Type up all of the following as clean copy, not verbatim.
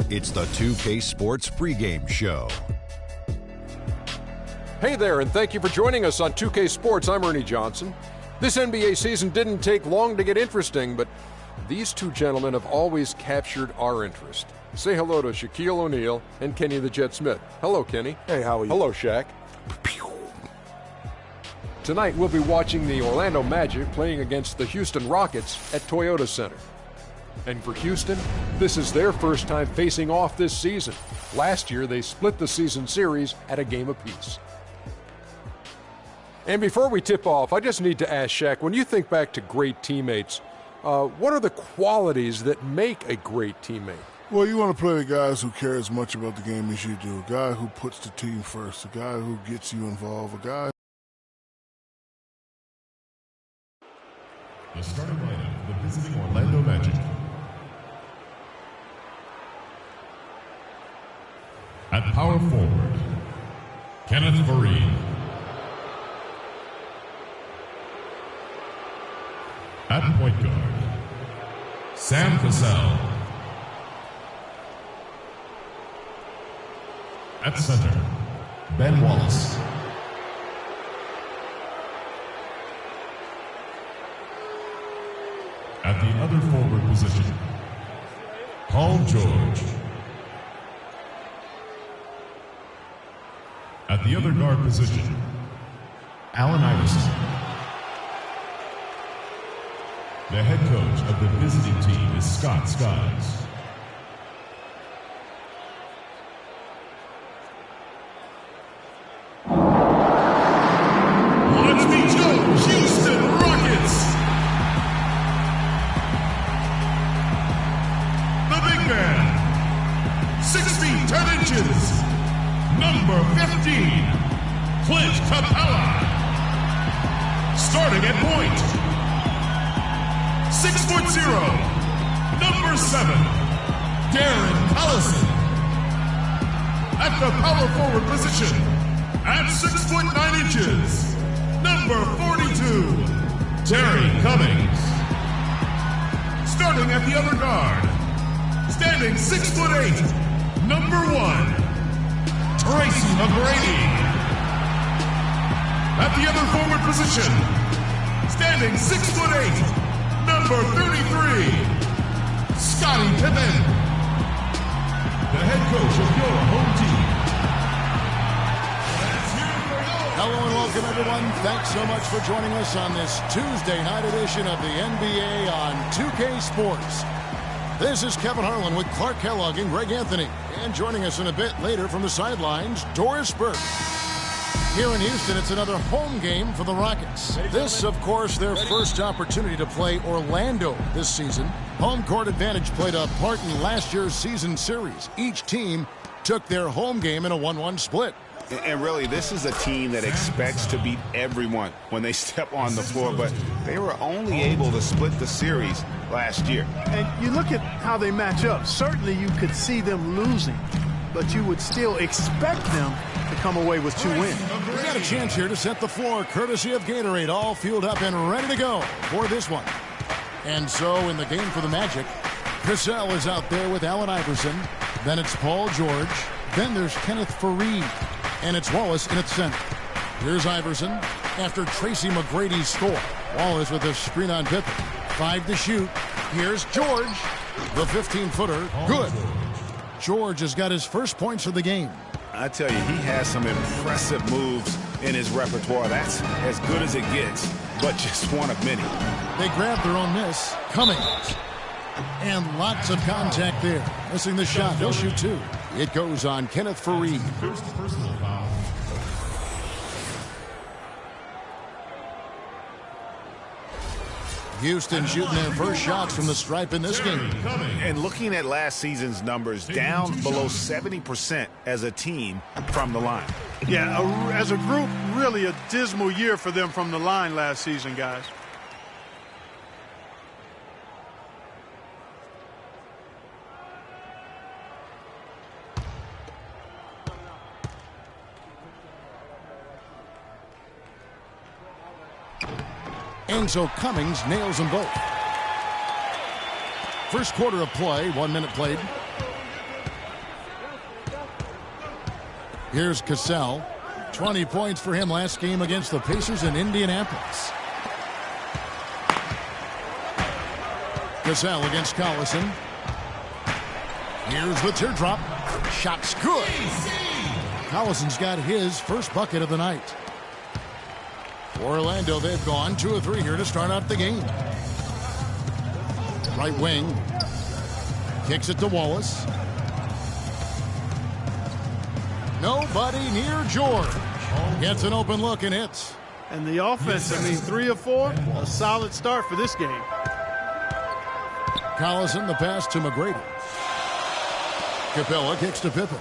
It's the 2K Sports pregame show. Hey there, and thank you for joining us on 2K Sports. I'm Ernie Johnson. This NBA season didn't take long to get interesting, but these two gentlemen have always captured our interest. Say hello to Shaquille O'Neal and Kenny the Jet Smith. Hello, Kenny. Hey, how are you? Hello, Shaq. Tonight, we'll be watching the Orlando Magic playing against the Houston Rockets at Toyota Center. And for Houston, this is their first time facing off this season. Last year, they split the season series at a game apiece. And before we tip off, I just need to ask Shaq, when you think back to great teammates, what are the qualities that make a great teammate? Well, you want to play with guys who care as much about the game as you do. A guy who puts the team first. A guy who gets you involved. A guy... The starting lineup for the visiting Orlando Magic. At power forward, Kenneth Faried. At point guard, Sam Cassell. At center, Ben Wallace. At the other forward position, Paul George. At the other guard position, Allen Iverson. The head coach of the visiting team is Scott Skiles. Let's meet your Houston Rockets. The big man, 6 feet 10 inches, number 15, Clint Capella. Starting at point, 6'0", number 7, Darren Collison. At the power forward position, at 6'9", number 42, Terry Cummings. Starting at the other guard, standing 6'8", number 1, Tracy McGrady. At the other forward position, standing 6'8", number 33, Scottie Pippen. The head coach of your home team. Hello and welcome, everyone. Thanks so much for joining us on this Tuesday night edition of the NBA on 2K Sports. This is Kevin Harlan with Clark Kellogg and Greg Anthony. And joining us in a bit later from the sidelines, Doris Burke. Here in Houston, it's another home game for the Rockets. This, of course, their first opportunity to play Orlando this season. Home court advantage played a part in last year's season series. Each team took their home game in a 1-1 split. And really, this is a team that expects to beat everyone when they step on the floor, but they were only able to split the series last year. And you look at how they match up. Certainly, you could see them losing, but you would still expect them to come away with 2 wins. We've got a chance here to set the floor, courtesy of Gatorade, all fueled up and ready to go for this one. And so in the game for the Magic, Cassell is out there with Allen Iverson. Then it's Paul George. Then there's Kenneth Faried. And it's Wallace in its center. Here's Iverson after Tracy McGrady's score. Wallace with a screen on Pippen. 5 to shoot. Here's George. The 15-footer. Good. George has got his first points of the game. I tell you, he has some impressive moves in his repertoire. That's as good as it gets, but just one of many. They grab their own miss. Cummings. And lots of contact there. Missing the shot. He'll shoot 2. It goes on Kenneth Faried. First personal foul. Houston shooting their first shots from the stripe in this game. And looking at last season's numbers, down below 70% as a team from the line. Yeah, as a group, really a dismal year for them from the line last season, guys. And so Cummings nails them both. First quarter of play, 1 minute played. Here's Cassell. 20 points for him last game against the Pacers in Indianapolis. Cassell against Collison. Here's the teardrop. Shot's good. Collison's got his first bucket of the night. For Orlando, they've gone 2 of 3 here to start out the game. Right wing. Kicks it to Wallace. Nobody near George. Gets an open look and hits. And the offense, 3 of 4, a solid start for this game. Collison, the pass to McGrady. Capella kicks to Pippen.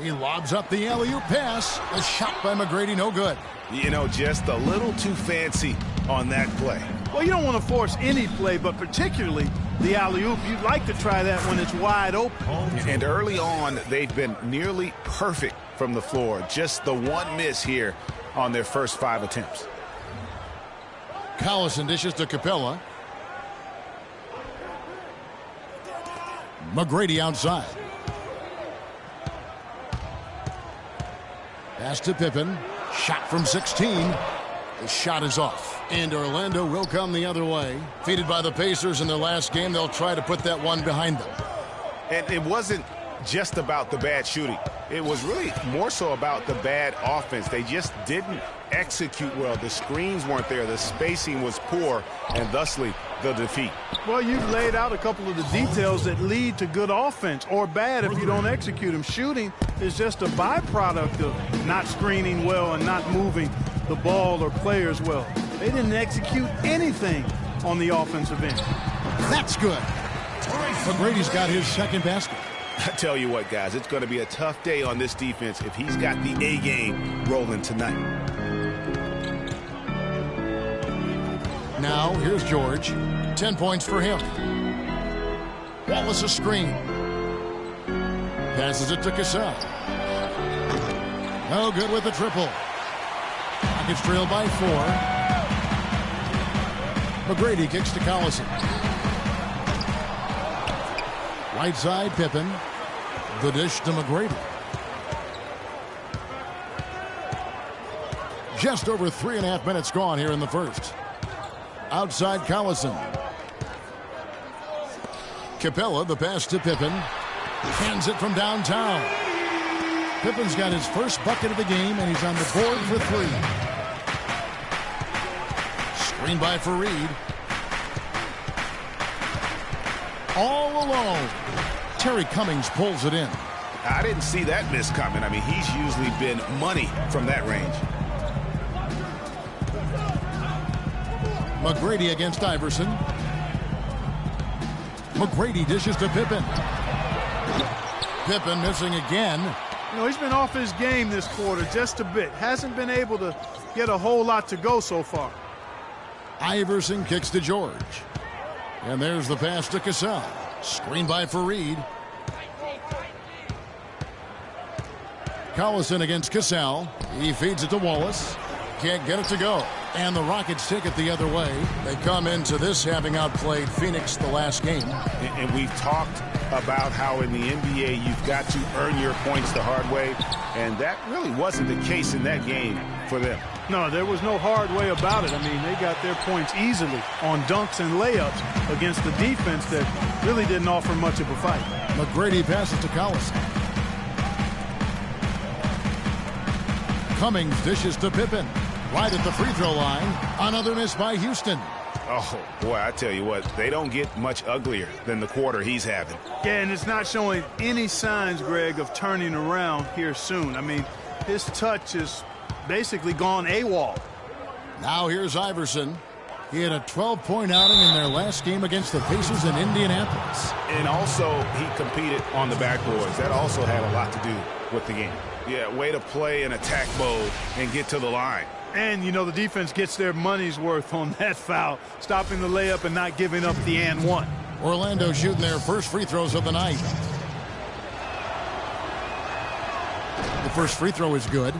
He lobs up the alley-oop pass. A shot by McGrady, no good. You know, just a little too fancy on that play. Well, you don't want to force any play, but particularly the alley-oop. You'd like to try that when it's wide open. And early on, they've been nearly perfect from the floor. Just the one miss here on their first 5 attempts. Collison dishes to Capella. McGrady outside. Pass to Pippen. Shot from 16. The shot is off. And Orlando will come the other way. Defeated by the Pacers in their last game, they'll try to put that one behind them. And it wasn't just about the bad shooting. It was really more so about the bad offense. They just didn't execute well. The screens weren't there. The spacing was poor, and thusly the defeat. Well, you've laid out a couple of the details that lead to good offense or bad if you don't execute them. Shooting is just a byproduct of not screening well and not moving the ball or players well. They didn't execute anything on the offensive end. That's good. McGrady's got his second basket. I tell you what, guys, it's going to be a tough day on this defense if he's got the A game rolling tonight. Now, here's George. 10 points for him. Wallace a screen. Passes it to Cassell. No good with the triple. Rockets trail by 4. McGrady kicks to Collison. Right side, Pippen. The dish to McGrady. Just over 3.5 minutes gone here in the first. Outside Collison. Capella, the pass to Pippen. Hands it from downtown. Pippen's got his first bucket of the game, and he's on the board for 3. Screen by Fareed. All alone. Terry Cummings pulls it in. I didn't see that miss coming. I mean, he's usually been money from that range. McGrady against Iverson. McGrady dishes to Pippen. Pippen missing again. You know, he's been off his game this quarter just a bit. Hasn't been able to get a whole lot to go so far. Iverson kicks to George. And there's the pass to Cassell. Screen by Fareed. Collison against Cassell. He feeds it to Wallace. Can't get it to go. And the Rockets take it the other way. They come into this having outplayed Phoenix the last game. And we've talked about how in the NBA you've got to earn your points the hard way. And that really wasn't the case in that game for them. No, there was no hard way about it. I mean, they got their points easily on dunks and layups against the defense that really didn't offer much of a fight. McGrady passes to Collison. Cummings dishes to Pippen. Right at the free throw line. Another miss by Houston. Oh, boy, I tell you what, they don't get much uglier than the quarter he's having. Yeah, and it's not showing any signs, Greg, of turning around here soon. I mean, his touch is basically gone AWOL. Now here's Iverson. He had a 12-point outing in their last game against the Pacers in Indianapolis. And also, he competed on the backboards. That also had a lot to do with the game. Yeah, way to play in attack mode and get to the line. And, you know, the defense gets their money's worth on that foul, stopping the layup and not giving up the and one. Orlando shooting their first free throws of the night. The first free throw is good.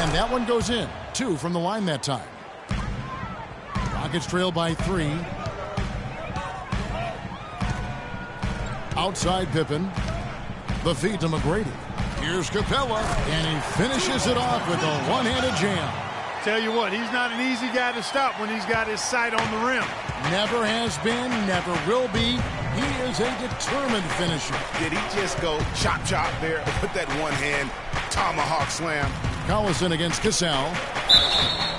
And that one goes in. 2 from the line that time. Rockets trail by 3. Outside Pippen. The feed to McGrady. Here's Capella, and he finishes it off with a one-handed jam. Tell you what, he's not an easy guy to stop when he's got his sight on the rim. Never has been, never will be. He is a determined finisher. Did he just go chop there with that one-hand tomahawk slam? Collison against Cassell.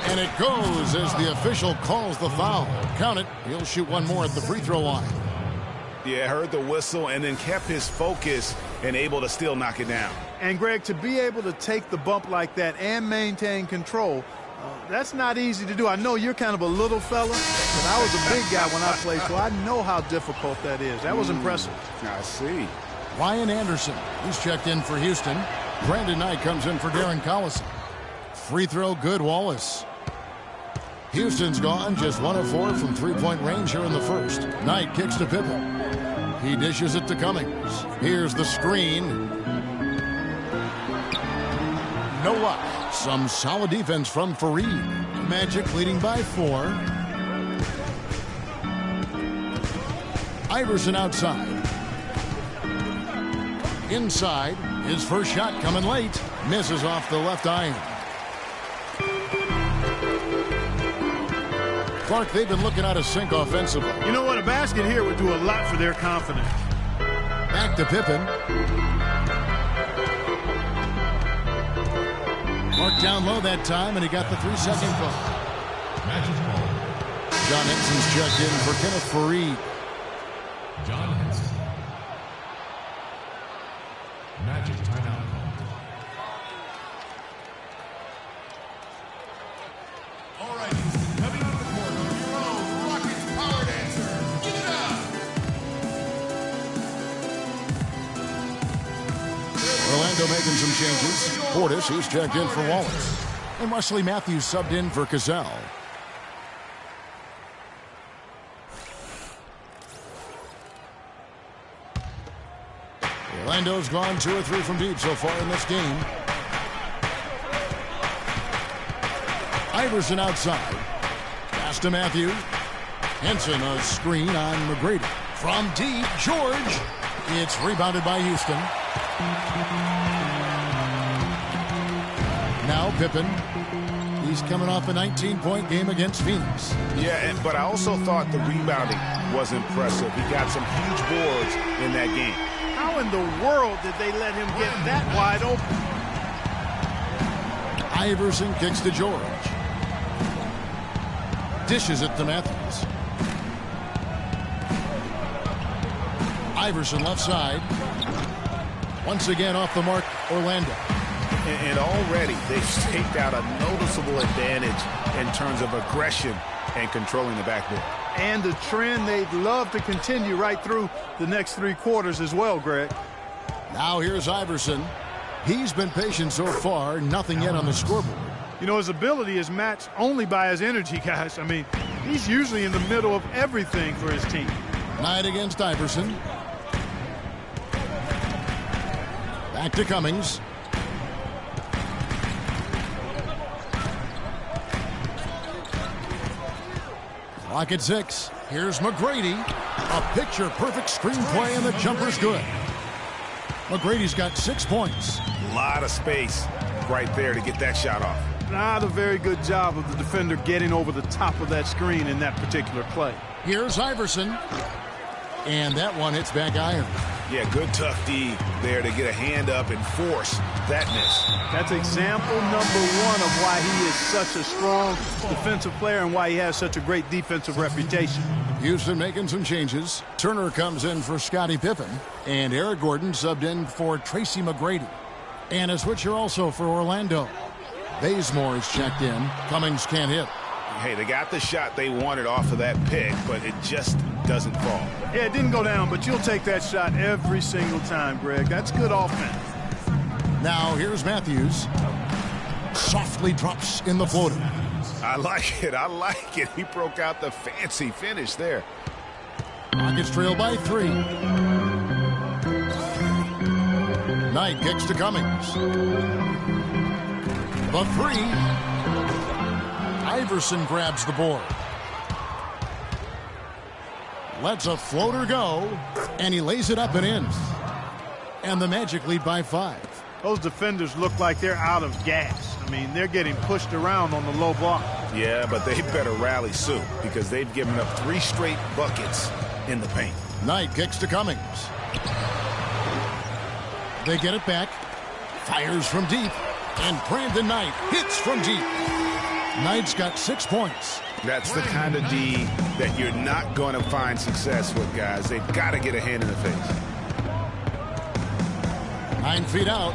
And it goes as the official calls the foul. Count it. He'll shoot one more at the free throw line. Yeah, heard the whistle and then kept his focus and able to still knock it down. And, Greg, to be able to take the bump like that and maintain control, that's not easy to do. I know you're kind of a little fella, but I was a big guy when I played, so I know how difficult that is. That was impressive. I see. Ryan Anderson, he's checked in for Houston. Brandon Knight comes in for Darren Collison. Free throw good, Wallace. Houston's gone just 1 of 4 from three-point range here in the first. Knight kicks to Pippen. He dishes it to Cummings. Here's the screen. No luck. Some solid defense from Fareed. Magic leading by 4. Iverson outside. Inside. His first shot coming late. Misses off the left iron. Clark, they've been looking out of sync offensively. You know what? A basket here would do a lot for their confidence. Back to Pippen. Mark down low that time, and he got the 3-second ball. John Henson's checked in for Kenneth Fareed. John Henson. Magic timeout. All right, coming up the court on your own Rockets Power Dancer. Give it up. Orlando making some changes. Portis, he's checked in for Wallace. And Wesley Matthews subbed in for Cassell. Orlando's gone 2 or 3 from deep so far in this game. Iverson outside. Pass to Matthews. Henson a screen on McGrady. From deep, George. It's rebounded by Houston. Now Pippen. He's coming off a 19-point game against Phoenix. Yeah, but I also thought the rebounding was impressive. He got some huge boards in that game. How in the world did they let him get that wide open? Iverson kicks to George. Dishes it to Matthews. Iverson left side. Once again off the mark, Orlando. And already they've staked out a noticeable advantage in terms of aggression and controlling the backboard. And the trend they'd love to continue right through the next 3 quarters as well, Greg. Now here's Iverson. He's been patient so far, nothing yet on the scoreboard. You know, his ability is matched only by his energy, guys. I mean, he's usually in the middle of everything for his team. Knight against Iverson. Back to Cummings. Clock at 6. Here's McGrady. A picture-perfect screenplay, and the jumper's good. McGrady's got 6 points. A lot of space right there to get that shot off. Not a very good job of the defender getting over the top of that screen in that particular play. Here's Iverson. And that one hits back iron. Yeah, good tough D there to get a hand up and force that miss. That's example number 1 of why he is such a strong defensive player and why he has such a great defensive reputation. Houston making some changes. Turner comes in for Scottie Pippen. And Eric Gordon subbed in for Tracy McGrady. And a switcher also for Orlando. Bazemore is checked in. Cummings can't hit. Hey, they got the shot they wanted off of that pick, but it just doesn't fall. Yeah, it didn't go down, but you'll take that shot every single time, Greg. That's good offense. Now here's Matthews. Softly drops in the floater. I like it. I like it. He broke out the fancy finish there. Rockets trail by 3. Knight kicks to Cummings. The three. Iverson grabs the board. Lets a floater go, and he lays it up and in. And the Magic lead by 5. Those defenders look like they're out of gas. I mean, they're getting pushed around on the low block. Yeah, but they better rally soon because they've given up 3 straight buckets in the paint. Knight kicks to Cummings. They get it back. Fires from deep. And Brandon Knight hits from deep. Knight's got 6 points. That's the kind of D that you're not going to find success with, guys. They've got to get a hand in the face. 9 feet out.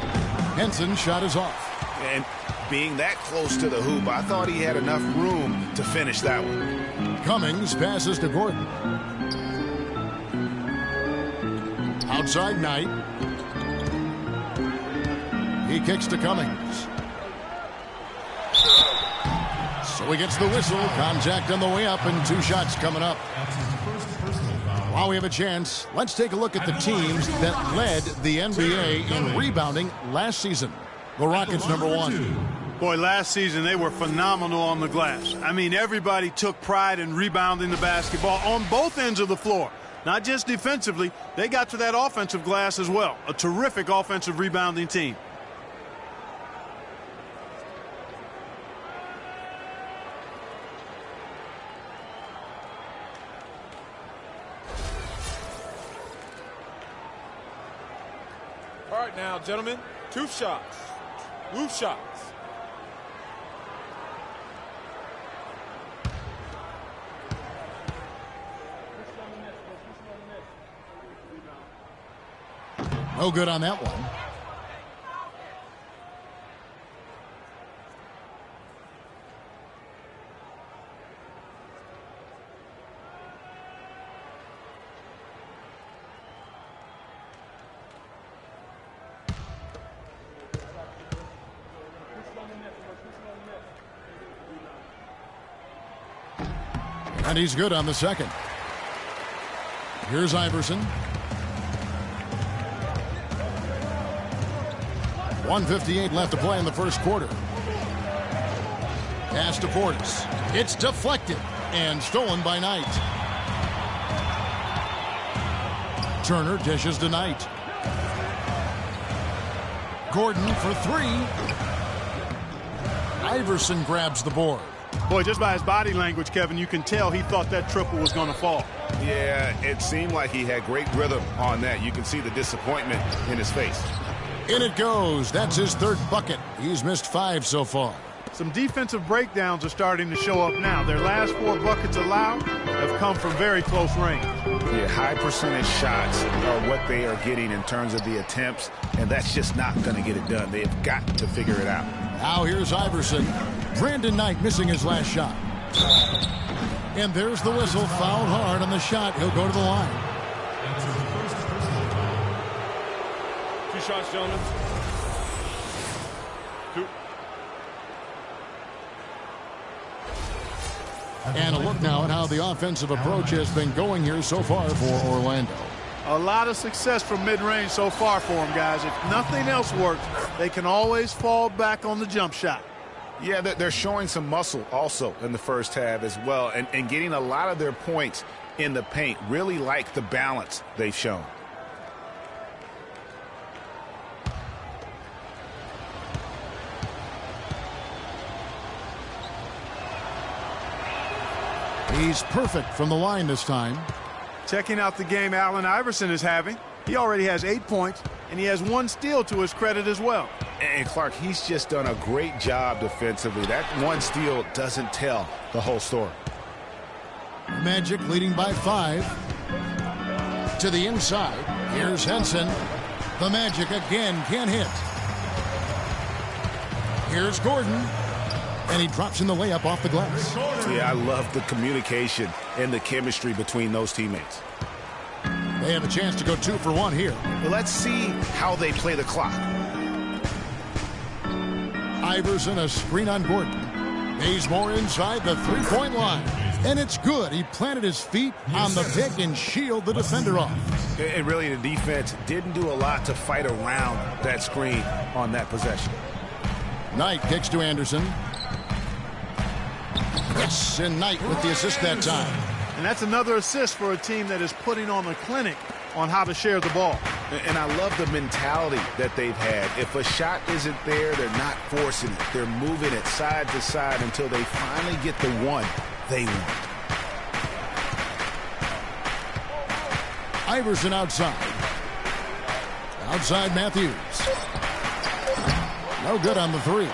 Henson's shot is off. And being that close to the hoop, I thought he had enough room to finish that one. Cummings passes to Gordon. Outside Knight. He kicks to Cummings. So he gets the whistle. Contact on the way up and 2 shots coming up. While we have a chance, let's take a look at the teams that led the NBA in rebounding last season. The Rockets, number 1. Boy, last season they were phenomenal on the glass. I mean, everybody took pride in rebounding the basketball on both ends of the floor. Not just defensively, they got to that offensive glass as well. A terrific offensive rebounding team. All right now, gentlemen, 2 shots. Loose shots. No good on that one. And he's good on the second. Here's Iverson. 1:58 left to play in the first quarter. Pass to Portis. It's deflected and stolen by Knight. Turner dishes to Knight. Gordon for 3. Iverson grabs the board. Boy, just by his body language, Kevin, you can tell he thought that triple was going to fall. Yeah, it seemed like he had great rhythm on that. You can see the disappointment in his face. In it goes. That's his 3rd bucket. He's missed 5 so far. Some defensive breakdowns are starting to show up now. Their last 4 buckets allowed have come from very close range. Yeah, high percentage shots are what they are getting in terms of the attempts, and that's just not going to get it done. They have got to figure it out. Now here's Iverson. Brandon Knight missing his last shot. And there's the whistle. Fouled hard on the shot. He'll go to the line. 2 shots, gentlemen. 2. And a look now at how the offensive approach has been going here so far for Orlando. A lot of success from mid-range so far for them, guys. If nothing else works, they can always fall back on the jump shot. Yeah, they're showing some muscle also in the first half as well, and getting a lot of their points in the paint. Really like the balance they've shown. He's perfect from the line this time. Checking out the game Allen Iverson is having. He already has 8 points, and he has 1 steal to his credit as well. And Clark, he's just done a great job defensively. That 1 steal doesn't tell the whole story. Magic leading by 5. To the inside. Here's Henson. The Magic again can't hit. Here's Gordon. And he drops in the layup off the glass. Yeah, I love the communication and the chemistry between those teammates. They have a chance to go 2 for 1 here. Well, let's see how they play the clock. Iverson, a screen on Gordon. He's more inside the 3-point line. And it's good. He planted his feet on the pick and shielded the defender off. And really, the defense didn't do a lot to fight around that screen on that possession. Knight kicks to Anderson. Yes, and Knight with the assist that time. And that's another assist for a team that is putting on a clinic on how to share the ball. And I love the mentality that they've had. If a shot isn't there, they're not forcing it. They're moving it side to side until they finally get the one they want. Iverson outside. Outside Matthews. No good on the three.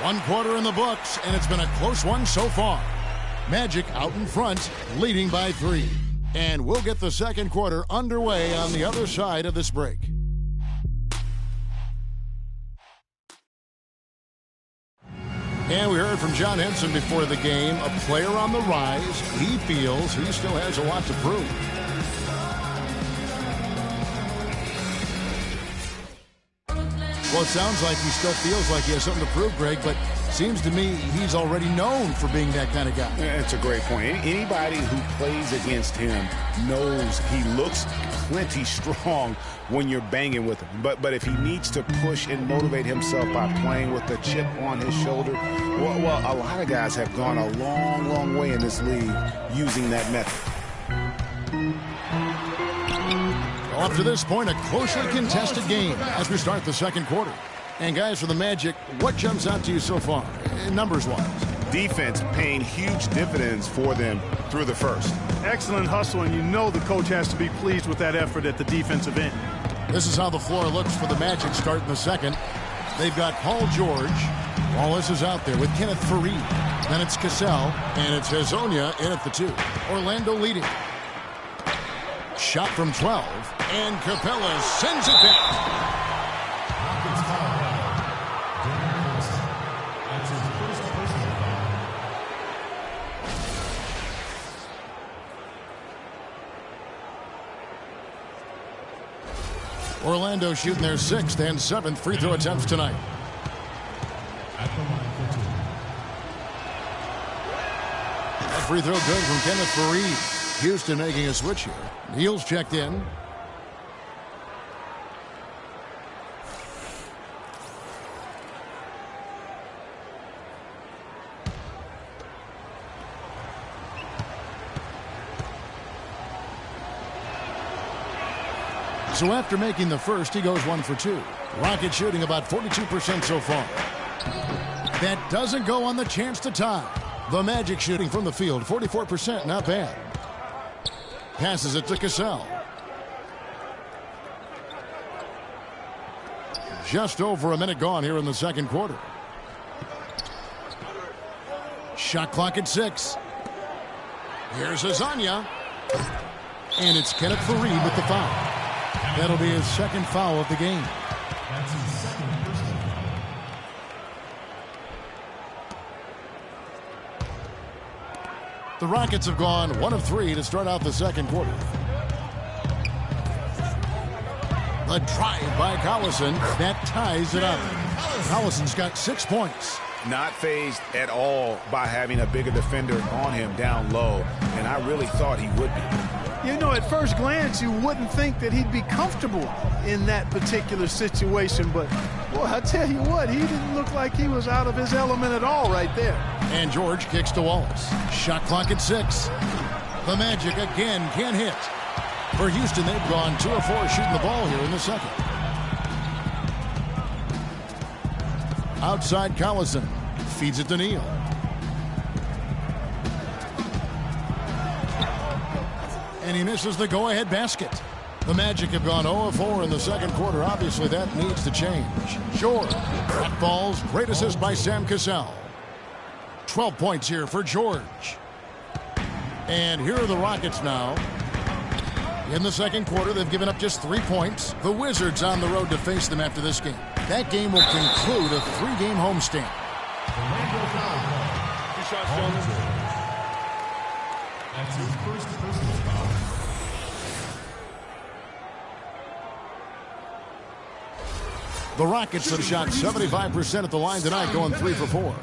1 quarter in the books, and it's been a close one so far. Magic out in front, leading by 3. And we'll get the second quarter underway on the other side of this break. And we heard from John Henson before the game, a player on the rise. He feels he still has a lot to prove. Well, it sounds like he still feels like he has something to prove, Greg, but seems to me he's already known for being that kind of guy. That's a great point. Anybody who plays against him knows he looks plenty strong when you're banging with him. But if he needs to push and motivate himself by playing with a chip on his shoulder, well, a lot of guys have gone a long, long way in this league using that method. Up to this point, a closely contested game as we start the second quarter. And guys, for the Magic, what jumps out to you so far, numbers-wise? Defense paying huge dividends for them through the first. Excellent hustle, and you know the coach has to be pleased with that effort at the defensive end. This is how the floor looks for the Magic starting the second. They've got Paul George. Wallace is out there with Kenneth Faried. Then it's Cassell, and it's Hezonja in at the 2. Orlando leading. Shot from 12, and Capella sends it back. Orlando shooting their 6th and 7th free throw attempts tonight. That free throw good from Kenneth Faried. Houston making a switch here. Neal's checked in. So after making the first, he goes 1 for 2. Rocket shooting about 42% so far. That doesn't go on the chance to tie. The Magic shooting from the field, 44%, not bad. Passes it to Cassell. Just over a minute gone here in the second quarter. Shot clock at 6. Here's Hezonja. And it's Kenneth Faried with the foul. That'll be his second foul of the game. That's his second personal foul. The Rockets have gone 1 of 3 to start out the second quarter. A drive by Collison. That ties it up. Collison's got 6 points. Not fazed at all by having a bigger defender on him down low, and I really thought he would be. You know, at first glance, you wouldn't think that he'd be comfortable in that particular situation, but, boy, I tell you what, he didn't look like he was out of his element at all right there. And George kicks to Wallace. Shot clock at 6. The Magic again can't hit. For Houston, they've gone 2 of 4 shooting the ball here in the second. Outside Collison. Feeds it to Neal. And he misses the go-ahead basket. The Magic have gone 0 of 4 in the second quarter. Obviously, that needs to change. George. Hot balls. Great assist by Sam Cassell. 12 points here for George. And here are the Rockets now. In the second quarter, they've given up just 3 points. The Wizards on the road to face them after this game. That game will conclude a 3-game homestand. 2 shots, gentlemen. That's his first personal foul. The Rockets have shot 75% at the line tonight, going 3 for 4.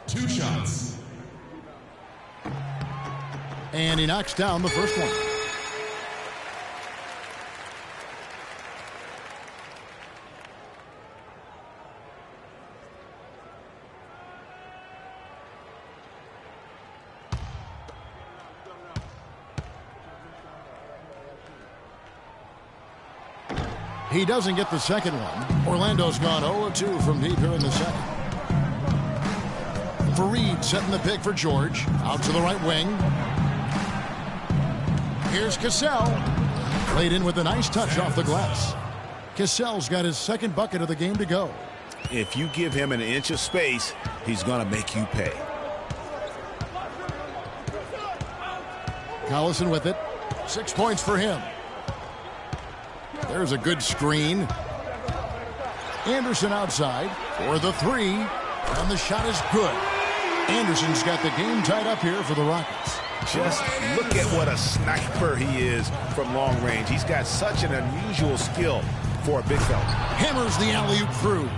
2 shots. And he knocks down the first one. He doesn't get the second one. Orlando's gone 0-2 from deep here in the second. Faried setting the pick for George. Out to the right wing. Here's Cassell. Played in with a nice touch off the glass. Cassell's got his second bucket of the game to go. If you give him an inch of space, he's going to make you pay. Collison with it. 6 points for him. There's a good screen. Anderson outside for the three. And the shot is good. Anderson's got the game tied up here for the Rockets. Just look at what a sniper he is from long range. He's got such an unusual skill for a big fella. Hammers the alley-oop through.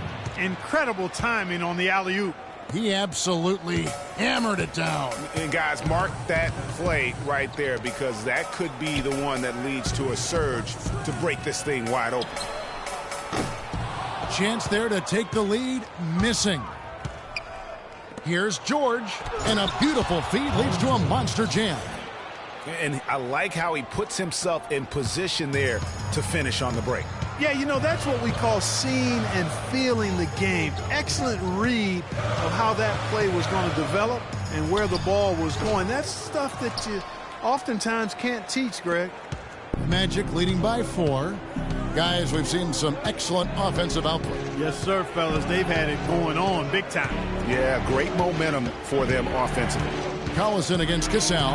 Incredible timing on the alley-oop. He absolutely hammered it down. And guys, mark that play right there, because that could be the one that leads to a surge to break this thing wide open. Chance there to take the lead, missing. Here's George, and a beautiful feed leads to a monster jam. And I like how he puts himself in position there to finish on the break. Yeah, you know, that's what we call seeing and feeling the game. Excellent read of how that play was going to develop and where the ball was going. That's stuff that you oftentimes can't teach, Greg. Magic leading by 4. Guys, we've seen some excellent offensive output. Yes, sir, fellas. They've had it going on big time. Yeah, great momentum for them offensively. Collison against Cassell.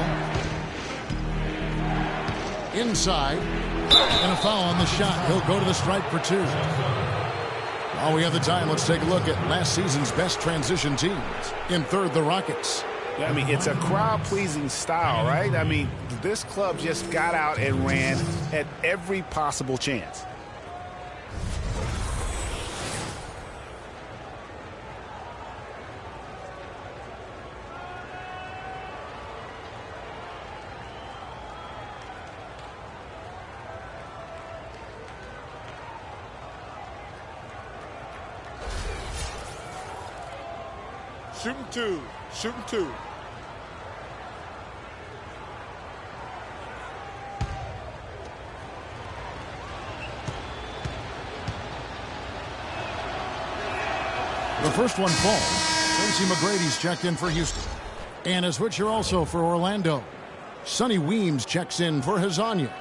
Inside. And a foul on the shot. He'll go to the stripe for 2. While we have the time, let's take a look at last season's best transition teams. In third, the Rockets. I mean, it's a crowd-pleasing style, right? I mean, this club just got out and ran at every possible chance. Shooting 2. Shooting 2. The first one falls. Tracy McGrady's checked in for Houston. And a switcher also for Orlando. Sonny Weems checks in for Hezonja.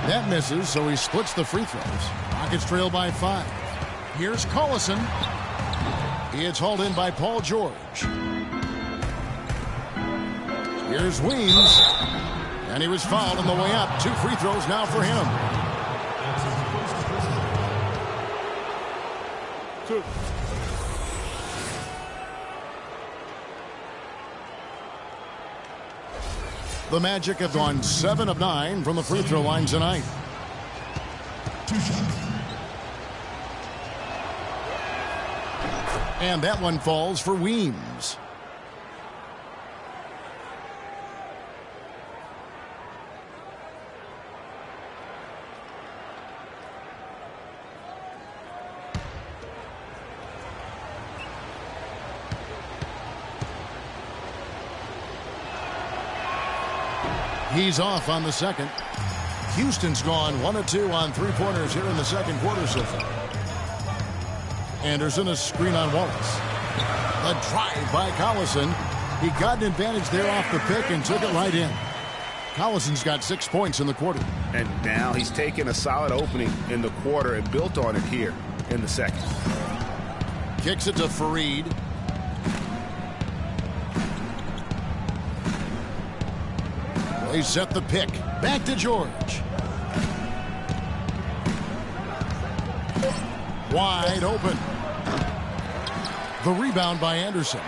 That misses, so he splits the free throws. Rockets trail by 5. Here's Collison. It's hauled in by Paul George. Here's Weems. And he was fouled on the way up. 2 free throws now for him. 2. The Magic have gone 7 of 9 from the free throw line tonight. And that one falls for Weems. He's off on the second. Houston's gone 1 of 2 on 3-pointers here in the second quarter so far. Anderson, a screen on Wallace. A drive by Collison. He got an advantage there off the pick and took it right in. Collison's got 6 points in the quarter. And now he's taken a solid opening in the quarter and built on it here in the second. Kicks it to Faried. They set the pick. Back to George. Wide open. The rebound by Anderson.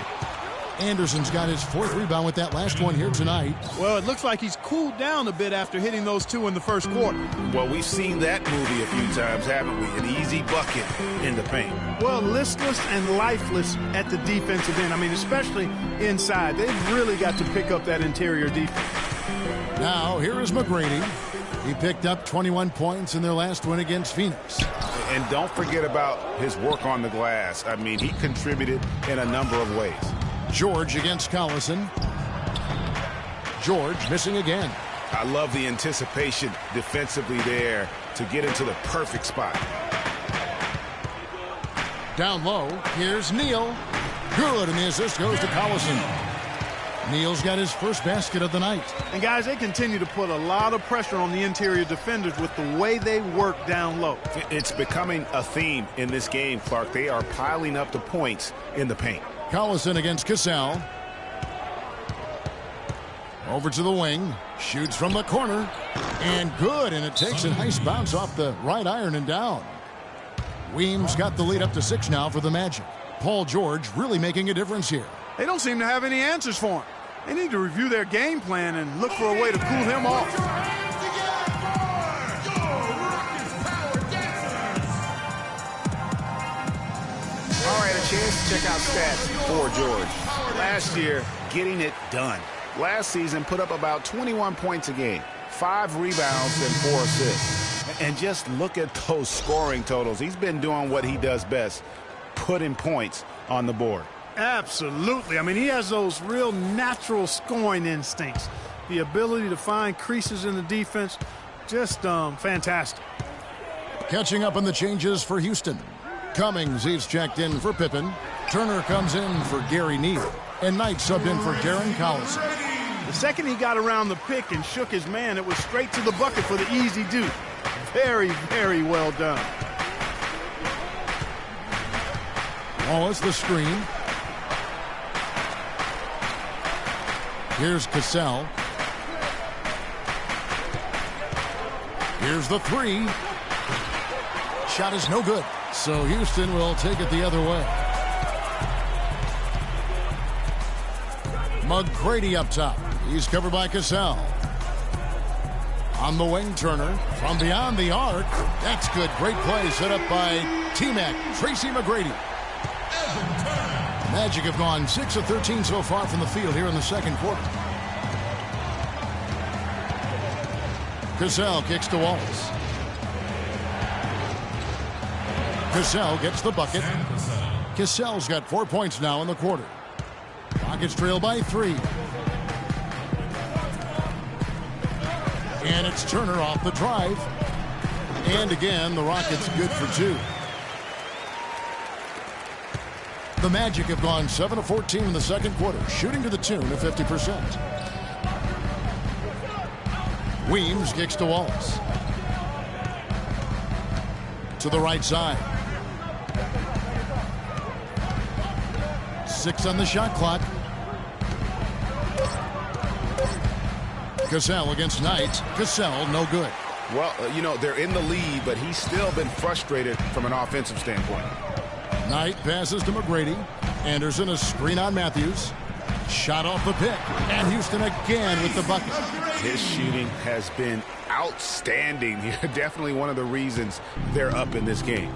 Anderson's got his 4th rebound with that last one here tonight. Well, it looks like he's cooled down a bit after hitting those 2 in the first quarter. Well, we've seen that movie a few times, haven't we? An easy bucket in the paint. Well, listless and lifeless at the defensive end. I mean, especially inside. They've really got to pick up that interior defense. Now, here is McGrady. He picked up 21 points in their last win against Phoenix. And don't forget about his work on the glass. I mean, he contributed in a number of ways. George against Collison. George missing again. I love the anticipation defensively there to get into the perfect spot. Down low, here's Neal. Good, and the assist goes to Collison. Neal's got his first basket of the night. And guys, they continue to put a lot of pressure on the interior defenders with the way they work down low. It's becoming a theme in this game, Clark. They are piling up the points in the paint. Collison against Cassell. Over to the wing. Shoots from the corner. And good, and it takes a nice bounce off the right iron and down. Weems got the lead up to 6 now for the Magic. Paul George really making a difference here. They don't seem to have any answers for him. They need to review their game plan and look for a way to cool him off. All right, a chance to check out stats for George. Last year, getting it done. Last season, put up about 21 points a game, 5 rebounds and 4 assists. And just look at those scoring totals. He's been doing what he does best, putting points on the board. Absolutely. I mean, he has those real natural scoring instincts. The ability to find creases in the defense, just fantastic. Catching up on the changes for Houston. Cummings, he's checked in for Pippen. Turner comes in for Gary Neal. And Knight subbed in for Darren Collison. The second he got around the pick and shook his man, it was straight to the bucket for the easy do. Very, very well done. Wallace the screen. Here's Cassell. Here's the 3. Shot is no good. So Houston will take it the other way. McGrady up top. He's covered by Cassell. On the wing, Turner. From beyond the arc. That's good. Great play set up by T-Mac. Tracy McGrady. Magic have gone 6 of 13 so far from the field here in the second quarter. Cassell kicks to Wallace. Cassell gets the bucket. Cassell's got 4 points now in the quarter. Rockets trail by 3. And it's Turner off the drive. And again, the Rockets good for 2. The Magic have gone 7 of 14 in the second quarter, shooting to the tune of 50%. Weems kicks to Wallace. To the right side. 6 on the shot clock. Cassell against Knight. Cassell, no good. Well, you know, they're in the lead, but he's still been frustrated from an offensive standpoint. Knight passes to McGrady. Anderson a screen on Matthews. Shot off the pick. And Houston again with the bucket. His shooting has been outstanding. Definitely one of the reasons they're up in this game.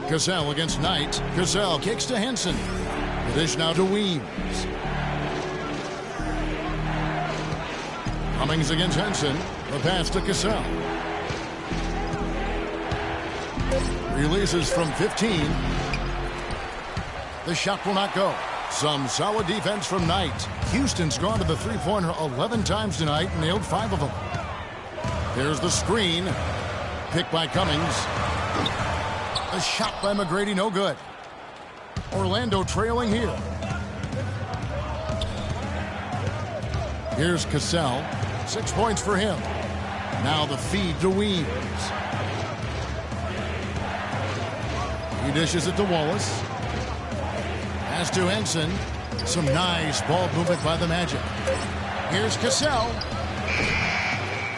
Cassell against Knight. Cassell kicks to Henson. The dish now to Weems. Cummings against Henson. The pass to Cassell. Releases from 15. The shot will not go. Some solid defense from Knight. Houston's gone to the three-pointer 11 times tonight and nailed 5 of them. There's the screen. Picked by Cummings. A shot by McGrady, no good. Orlando trailing here. Here's Cassell. 6 points for him. Now the feed to Weems. He dishes it to Wallace. Pass to Henson. Some nice ball movement by the Magic. Here's Cassell.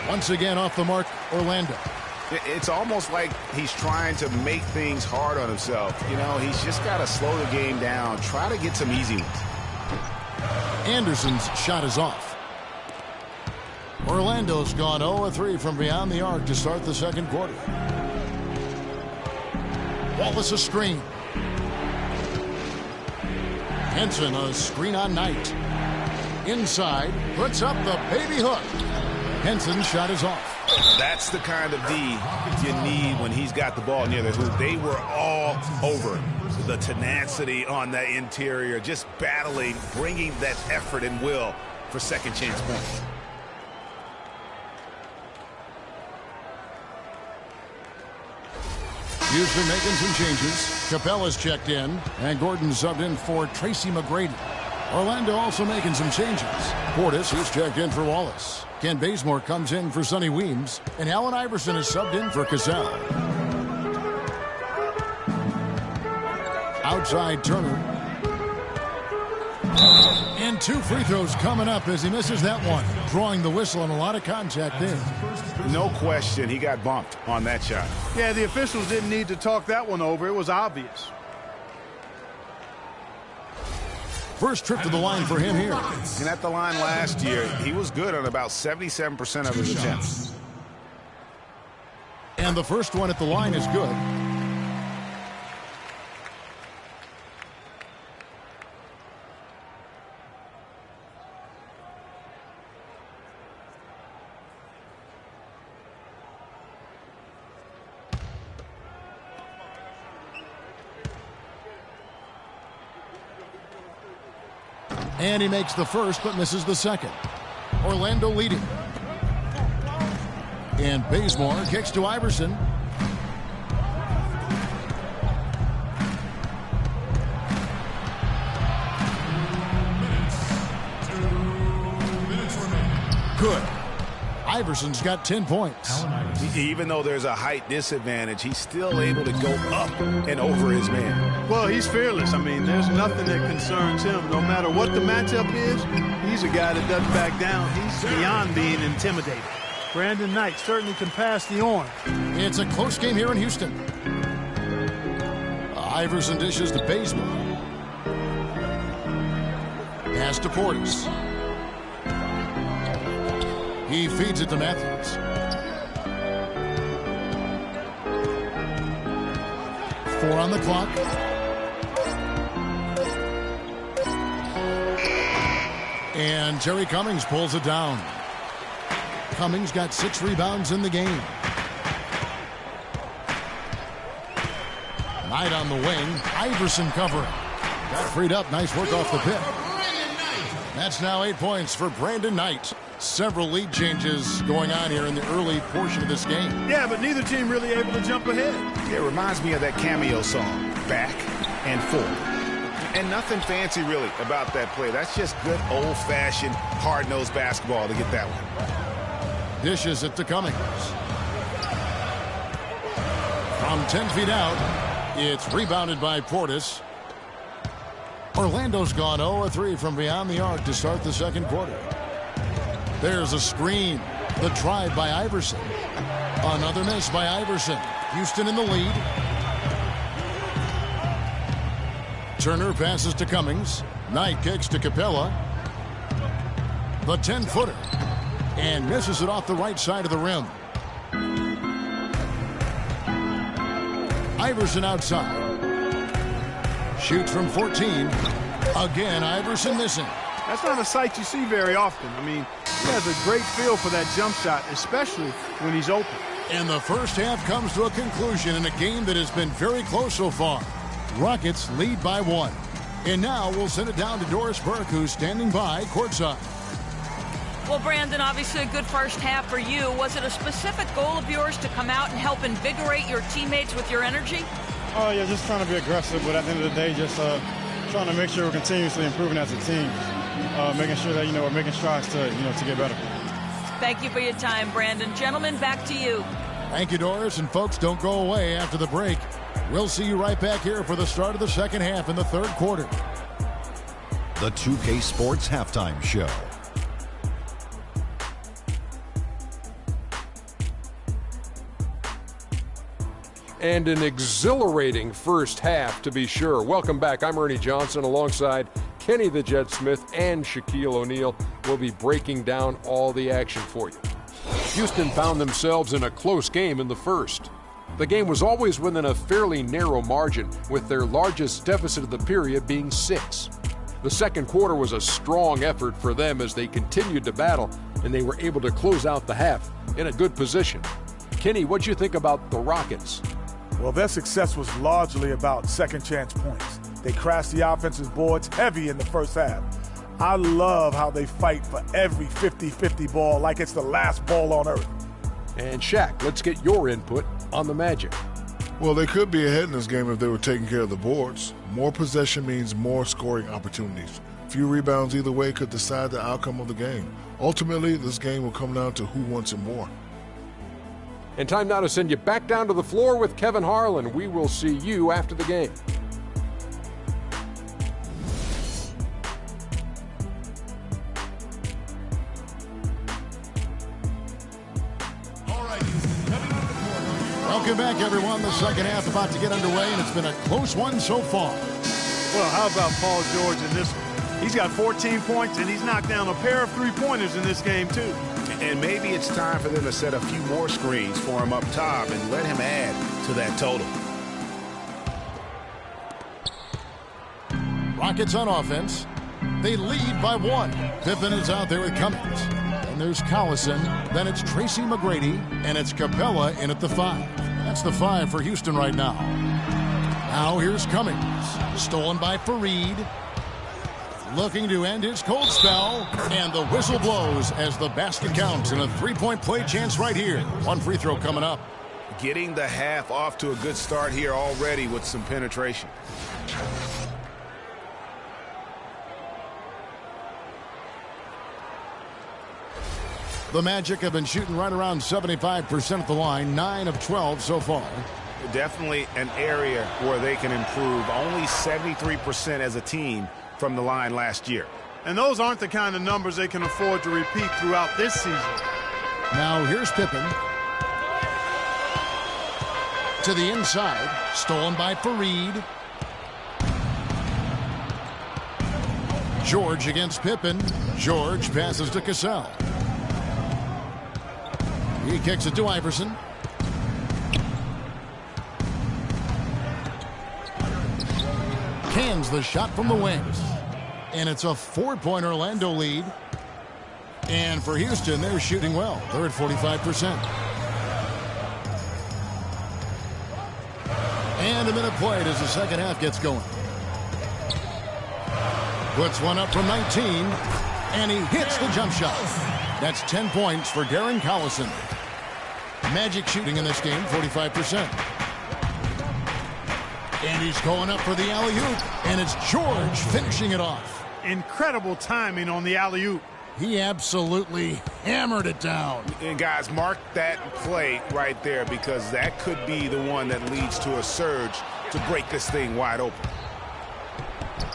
Once again off the mark, Orlando. It's almost like he's trying to make things hard on himself. You know, he's just got to slow the game down. Try to get some easy ones. Anderson's shot is off. Orlando's gone 0-3 from beyond the arc to start the second quarter. Wallace a screen. Henson a screen on Knight. Inside, puts up the baby hook. Henson's shot is off. That's the kind of D you need when he's got the ball near the hoop. They were all over the tenacity on that interior, just battling, bringing that effort and will for second chance points. Houston making some changes. Capella's checked in, and Gordon subbed in for Tracy McGrady. Orlando also making some changes. Portis is checked in for Wallace. Ken Bazemore comes in for Sonny Weems, and Allen Iverson is subbed in for Cassell. Outside Turner. And 2 free throws coming up as he misses that one. Drawing the whistle and a lot of contact there. No question, he got bumped on that shot. Yeah, the officials didn't need to talk that one over. It was obvious. First trip to the line for him here. And at the line last year, he was good on about 77% of his attempts. And the first one at the line is good. And he makes the first, but misses the second. Orlando leading. And Bazemore kicks to Iverson. Good. Iverson's got 10 points. Even though there's a height disadvantage, he's still able to go up and over his man. Well, he's fearless. I mean, there's nothing that concerns him. No matter what the matchup is, he's a guy that doesn't back down. He's beyond being intimidated. Brandon Knight certainly can pass the orange. It's a close game here in Houston. Iverson dishes to Bazemore. Pass to Portis. He feeds it to Matthews. Four on the clock. And Jerry Cummings pulls it down. Cummings got 6 rebounds in the game. Knight on the wing. Iverson covering. Got freed up. Nice work off the pick. That's now 8 points for Brandon Knight. Several lead changes going on here in the early portion of this game. Yeah, but neither team really able to jump ahead. It reminds me of that Cameo song, Back and Forth. And nothing fancy really about that play. That's just good old-fashioned hard-nosed basketball to get that one. Dishes it to Cummings. From 10 feet out, it's rebounded by Portis. Orlando's gone 0-3 from beyond the arc to start the second quarter. There's a screen. The drive by Iverson. Another miss by Iverson. Houston in the lead. Turner passes to Cummings. Knight kicks to Capella. The 10-footer. And misses it off the right side of the rim. Iverson outside. Shoots from 14. Again, Iverson missing. That's not a sight you see very often. I mean, he has a great feel for that jump shot, especially when he's open. And the first half comes to a conclusion in a game that has been very close so far. Rockets lead by 1. And now we'll send it down to Doris Burke, who's standing by courtside. Well, Brandon, obviously a good first half for you. Was it a specific goal of yours to come out and help invigorate your teammates with your energy? Oh, yeah, just trying to be aggressive, but at the end of the day, just trying to make sure we're continuously improving as a team. Making sure that, we're making strides to get better. Thank you for your time, Brandon. Gentlemen, back to you. Thank you, Doris. And folks, don't go away after the break. We'll see you right back here for the start of the second half in the third quarter. The 2K Sports Halftime Show. And an exhilarating first half, to be sure. Welcome back. I'm Ernie Johnson alongside Kenny the Jet Smith and Shaquille O'Neal. We'll be breaking down all the action for you. Houston found themselves in a close game in the first. The game was always within a fairly narrow margin, with their largest deficit of the period being 6. The second quarter was a strong effort for them as they continued to battle, and they were able to close out the half in a good position. Kenny, what'd you think about the Rockets? Well, their success was largely about second chance points. They crashed the offense's boards heavy in the first half. I love how they fight for every 50-50 ball like it's the last ball on earth. And Shaq, let's get your input on the Magic. Well, they could be ahead in this game if they were taking care of the boards. More possession means more scoring opportunities. Few rebounds either way could decide the outcome of the game. Ultimately, this game will come down to who wants it more. And time now to send you back down to the floor with Kevin Harlan. We will see you after the game. Welcome back, everyone. The second half about to get underway, and it's been a close one so far. Well, how about Paul George in this one? He's got 14 points, and he's knocked down a pair of three-pointers in this game, too. And maybe it's time for them to set a few more screens for him up top and let him add to that total. Rockets on offense. They lead by 1. Pippen is out there with Cummings. And there's Collison. Then it's Tracy McGrady. And it's Capella in at the 5. That's the 5 for Houston right now. Now here's Cummings. Stolen by Fareed. Looking to end his cold spell. And the whistle blows as the basket counts. And a three-point play chance right here. One free throw coming up. Getting the half off to a good start here already with some penetration. The Magic have been shooting right around 75% at the line, 9 of 12 so far. Definitely an area where they can improve. Only 73% as a team from the line last year. And those aren't the kind of numbers they can afford to repeat throughout this season. Now here's Pippen. To the inside. Stolen by Fareed. George against Pippen. George passes to Cassell. He kicks it to Iverson. Cans the shot from the wings. And it's a 4-point Orlando lead. And for Houston, they're shooting well. They're at 45%. And a minute played as the second half gets going. Puts one up from 19. And he hits the jump shot. That's 10 points for Darren Collison. Magic shooting in this game, 45%. And he's going up for the alley-oop. And it's George finishing it off. Incredible timing on the alley-oop. He absolutely hammered it down. And guys, mark that play right there because that could be the one that leads to a surge to break this thing wide open.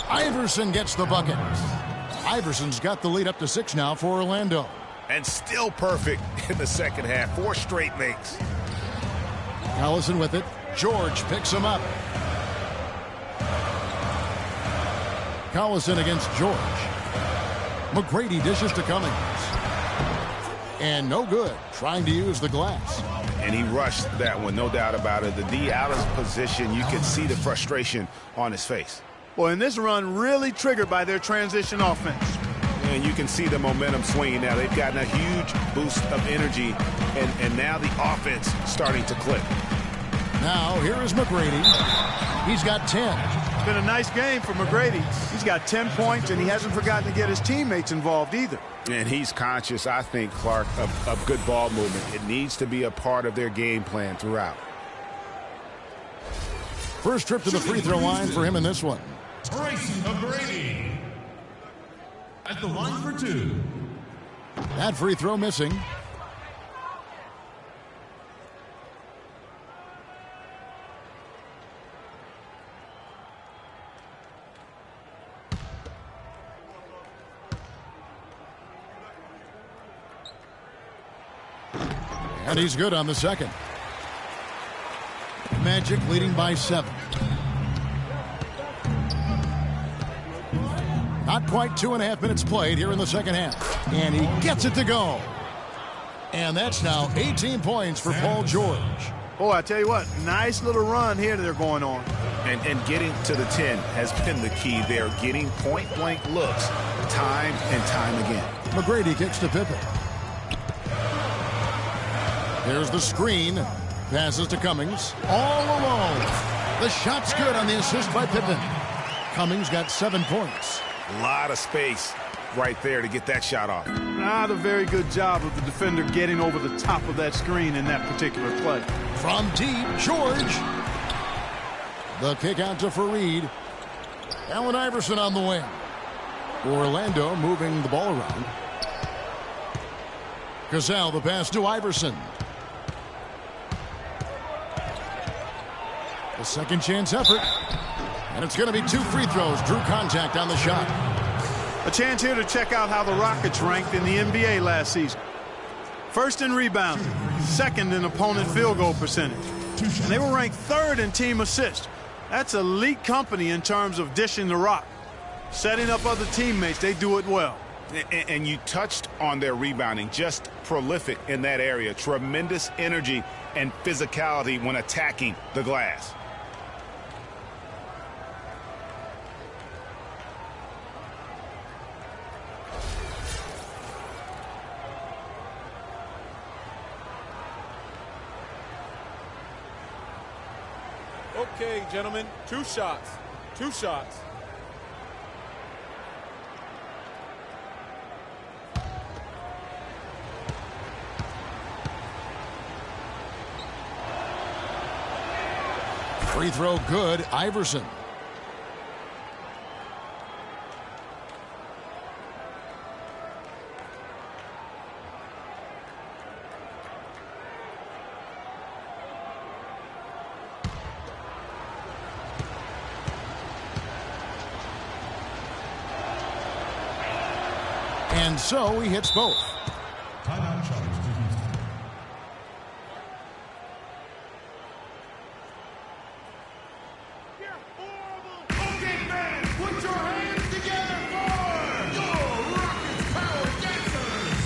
Iverson gets the bucket. Iverson's got the lead up to 6 now for Orlando. And still perfect in the second half. 4 straight makes. Collison with it. George picks him up. Collison against George. McGrady dishes to Cummings. And no good. Trying to use the glass. And he rushed that one, no doubt about it. The D out of position, you could see the frustration on his face. Well, and this run really triggered by their transition offense. And you can see the momentum swinging now. They've gotten a huge boost of energy, and now the offense starting to click. Now, here is McGrady. He's got 10. It's been a nice game for McGrady. He's got 10 points, and he hasn't forgotten to get his teammates involved either. And he's conscious, I think, Clark, of good ball movement. It needs to be a part of their game plan throughout. First trip to the free throw line for him in this one. Tracy McGrady at the line for 2. That free throw missing. And he's good on the second. Magic leading by 7. Not quite 2.5 minutes played here in the second half. And he gets it to go. And that's now 18 points for Paul George. Boy, I tell you what, nice little run here they're going on. And getting to the 10 has been the key there. Getting point-blank looks time and time again. McGrady kicks to Pippen. Here's the screen. Passes to Cummings. All alone. The shot's good on the assist by Pippen. Cummings got 7 points. A lot of space right there to get that shot off. Not a very good job of the defender getting over the top of that screen in that particular play. From deep, George. The kick out to Fareed. Allen Iverson on the wing. Orlando moving the ball around. Cassell, the pass to Iverson. The second chance effort. And it's going to be 2 free throws. Drew contact on the shot. A chance here to check out how the Rockets ranked in the NBA last season. First in rebounding, second in opponent field goal percentage. And they were ranked 3rd in team assists. That's elite company in terms of dishing the rock. Setting up other teammates, they do it well. And you touched on their rebounding, just prolific in that area. Tremendous energy and physicality when attacking the glass. Okay, gentlemen, 2 shots. 2 shots. Free throw good, Iverson. And so he hits both. Timeout charge to Houston. Okay, fans, put your hands together for your Rockets Power Dancers.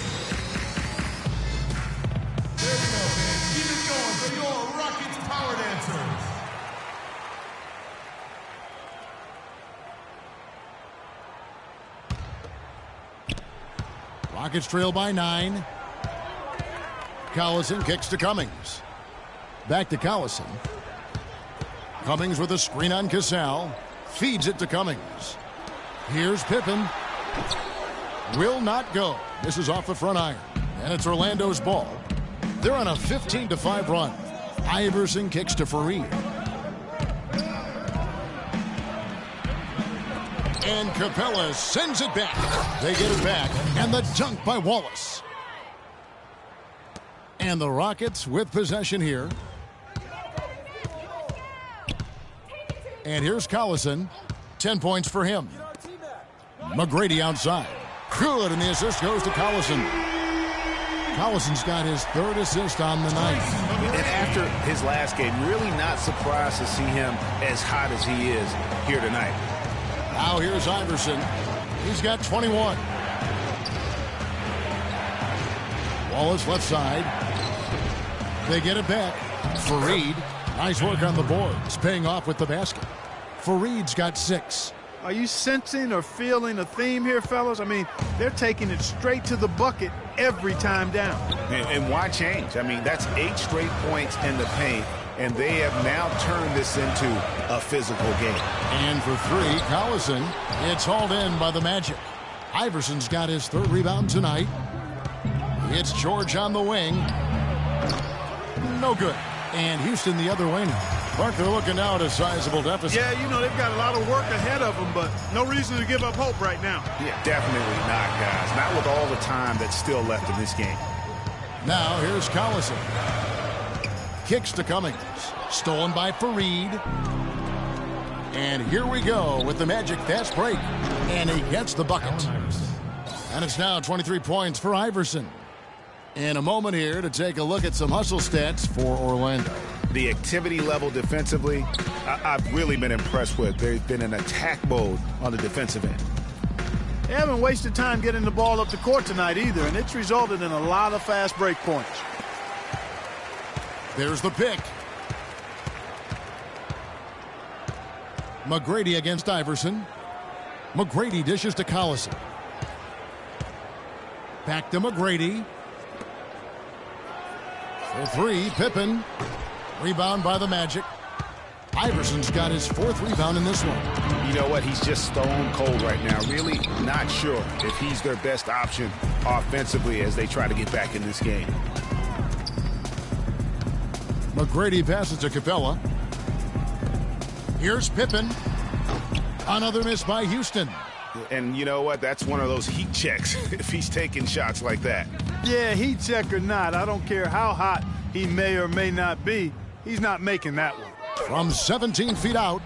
There you go, man. Keep it going for your Rockets Power Dancers. Rockets trail by 9. Collison kicks to Cummings. Back to Collison. Cummings with a screen on Cassell. Feeds it to Cummings. Here's Pippen. Will not go. This is off the front iron. And it's Orlando's ball. They're on a 15-5 run. Iverson kicks to Fareed. And Capella sends it back. They get it back. And the dunk by Wallace. And the Rockets with possession here. And here's Collison. 10 points for him. McGrady outside. Good, and the assist goes to Collison. Collison's got his 3rd assist on the night. And after his last game, really not surprised to see him as hot as he is here tonight. Now here's Iverson. He's got 21. Wallace left side. They get it back. Fareed. Nice work on the boards. Paying off with the basket. Fareed's got 6. Are you sensing or feeling a theme here, fellas? I mean, they're taking it straight to the bucket every time down. And why change? I mean, that's 8 straight points in the paint. And they have now turned this into a physical game. And for 3, Collison. It's hauled in by the Magic. Iverson's got his 3rd rebound tonight. It's George on the wing. No good. And Houston the other wing. Clark, they're looking now at a sizable deficit. Yeah, you know, they've got a lot of work ahead of them, but no reason to give up hope right now. Yeah, definitely not, guys. Not with all the time that's still left in this game. Now here's Collison. Kicks to Cummings. Stolen by Fareed. And here we go with the Magic fast break. And he gets the bucket. And it's now 23 points for Iverson. In a moment here to take a look at some hustle stats for Orlando. The activity level defensively, I've really been impressed with. They've been in attack mode on the defensive end. They haven't wasted time getting the ball up the court tonight either, and it's resulted in a lot of fast break points. There's the pick. McGrady against Iverson. McGrady dishes to Collison. Back to McGrady. For three, Pippen. Rebound by the Magic. Iverson's got his 4th rebound in this one. You know what? He's just stone cold right now. Really not sure if he's their best option offensively as they try to get back in this game. McGrady passes to Capella. Here's Pippen. Another miss by Houston. And you know what? That's one of those heat checks if he's taking shots like that. Yeah, heat check or not, I don't care how hot he may or may not be, he's not making that one. From 17 feet out,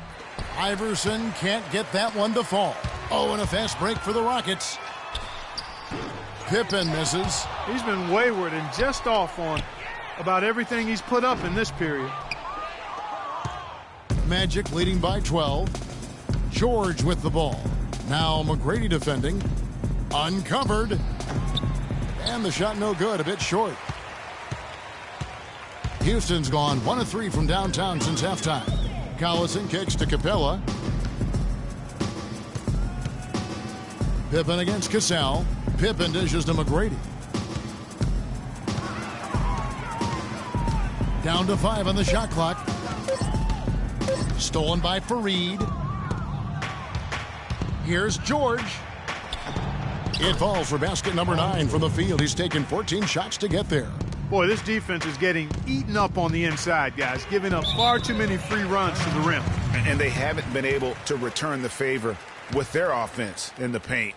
Iverson can't get that one to fall. Oh, and a fast break for the Rockets. Pippen misses. He's been wayward and just off on about everything he's put up in this period. Magic leading by 12. George with the ball. Now McGrady defending. Uncovered. And the shot no good, a bit short. Houston's gone 1 of 3 from downtown since halftime. Collison kicks to Capella. Pippen against Cassell. Pippen dishes to McGrady. Down to 5 on the shot clock. Stolen by Fareed. Here's George. It falls for basket number 9 from the field. He's taken 14 shots to get there. Boy, this defense is getting eaten up on the inside, guys, giving up far too many free runs to the rim. And they haven't been able to return the favor with their offense in the paint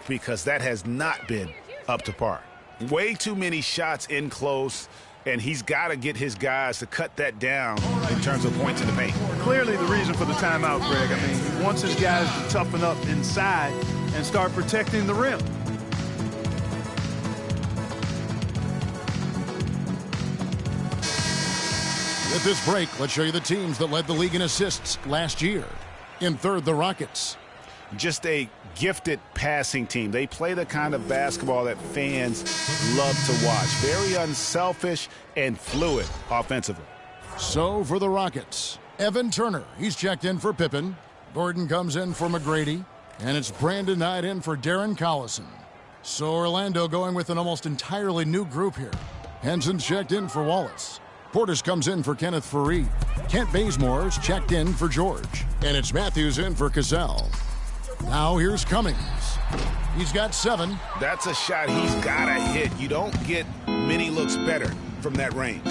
because that has not been up to par. Way too many shots in close, and he's got to get his guys to cut that down in terms of points in the paint. Clearly the reason for the timeout, Greg. I mean, he wants his guys to toughen up inside and start protecting the rim. With this break, let's show you the teams that led the league in assists last year. In third, the Rockets. Just a gifted passing team. They play the kind of basketball that fans love to watch. Very unselfish and fluid offensively. So for the Rockets, Evan Turner. He's checked in for Pippen. Gordon comes in for McGrady. And it's Brandon Knight in for Darren Collison. So Orlando going with an almost entirely new group here. Henson's checked in for Wallace. Portis comes in for Kenneth Fareed. Kent Bazemore's checked in for George. And it's Matthews in for Cassell. Now here's Cummings. He's got 7. That's a shot he's got to hit. You don't get many looks better from that range.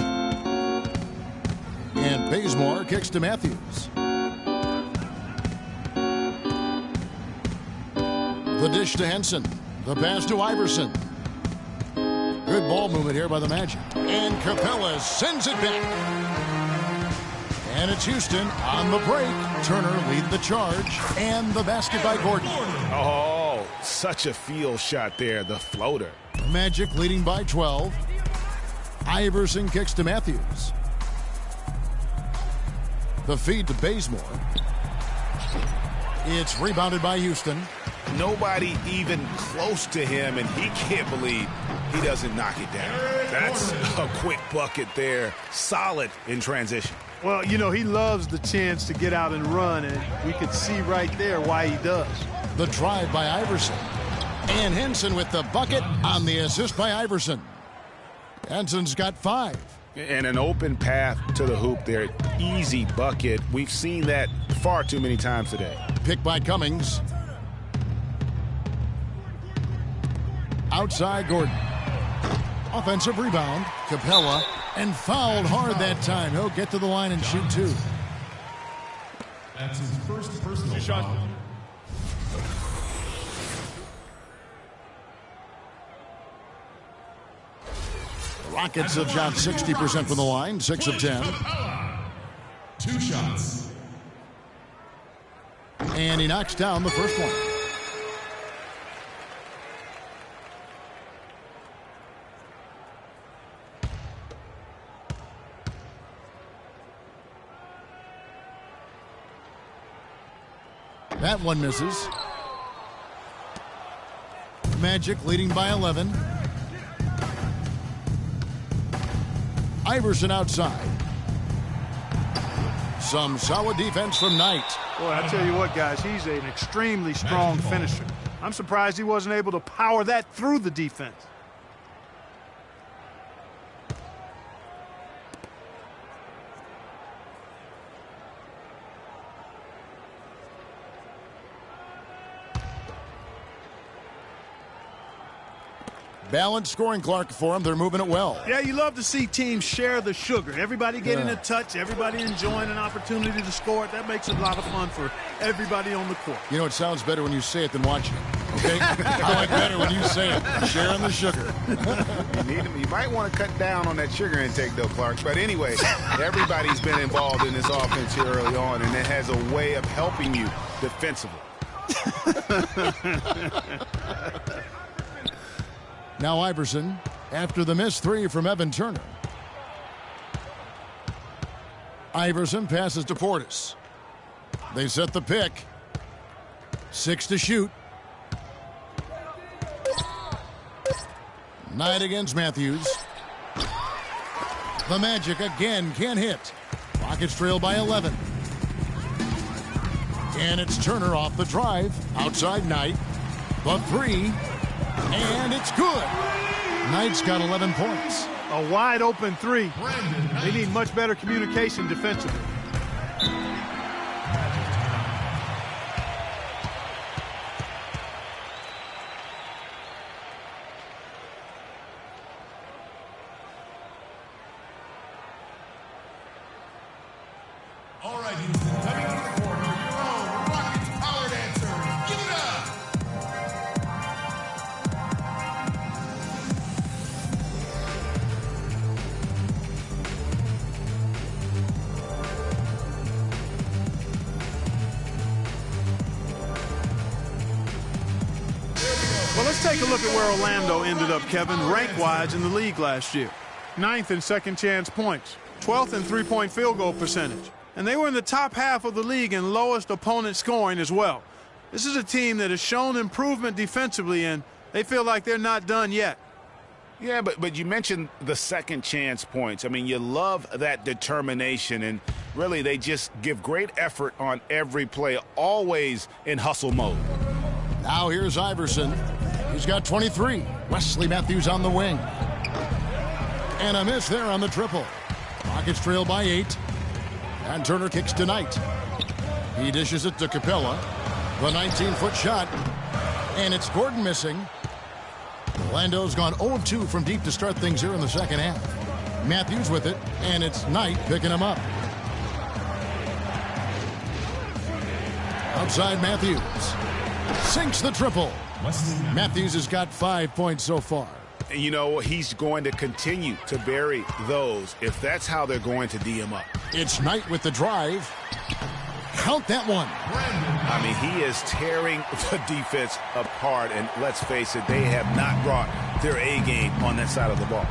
And Bazemore kicks to Matthews. The dish to Henson. The pass to Iverson. Good ball movement here by the Magic. And Capella sends it back. And it's Houston on the break. Turner lead the charge. And the basket by Gordon. Oh, such a field shot there, the floater. Magic leading by 12. Iverson kicks to Matthews. The feed to Bazemore. It's rebounded by Houston. Nobody even close to him, and he can't believe he doesn't knock it down. That's a quick bucket there. Solid in transition. Well, you know, he loves the chance to get out and run, and we could see right there why he does. The drive by Iverson. And Henson with the bucket on the assist by Iverson. Henson's got 5. And an open path to the hoop there. Easy bucket. We've seen that far too many times today. Pick by Cummings. Outside Gordon. Offensive rebound. Capella. And fouled hard that time. He'll get to the line and shoot 2. That's his first personal foul. The Rockets have shot 60% from the line. 6 of 10. 2 shots. And he knocks down the first one. That one misses. Magic leading by 11. Iverson outside. Some solid defense from Knight. Boy, I tell you what, guys, he's an extremely strong finisher. I'm surprised he wasn't able to power that through the defense. Balanced scoring, Clark, for them. They're moving it well. Yeah, you love to see teams share the sugar. Everybody getting a touch, everybody enjoying an opportunity to score it. That makes it a lot of fun for everybody on the court. You know, it sounds better when you say it than watching it, okay? I like better when you say it. Sharing the sugar. You might want to cut down on that sugar intake, though, Clark. But anyway, everybody's been involved in this offense here early on, and it has a way of helping you defensively. Now Iverson, after the missed three from Evan Turner. Iverson passes to Portis. They set the pick. 6 to shoot. Knight against Matthews. The Magic again can't hit. Rockets trail by 11. And it's Turner off the drive. Outside Knight. The three. And it's good. Knight's got 11 points. A wide open three. They need much better communication defensively. All right, Houston, coming to the corner, your own Rockets Power Dancers. Give it up! Well, let's take a look at where Orlando ended up, Kevin, rank-wise in the league last year. 9th in second chance points, 12th in three-point field goal percentage. And they were in the top half of the league in lowest opponent scoring as well. This is a team that has shown improvement defensively, and they feel like they're not done yet. Yeah, but you mentioned the second chance points. I mean, you love that determination, and really they just give great effort on every play, always in hustle mode. Now here's Iverson. He's got 23. Wesley Matthews on the wing. And a miss there on the triple. Rockets trail by 8. And Turner kicks to Knight. He dishes it to Capella. The 19-foot shot. And it's Gordon missing. Orlando's gone 0-2 from deep to start things here in the second half. Matthews with it, and it's Knight picking him up. Outside Matthews. Sinks the triple. Matthews has got 5 points so far. And you know, he's going to continue to bury those if that's how they're going to D him up. It's Knight with the drive. Count that one. I mean, he is tearing the defense apart, and let's face it, they have not brought their A game on that side of the ball.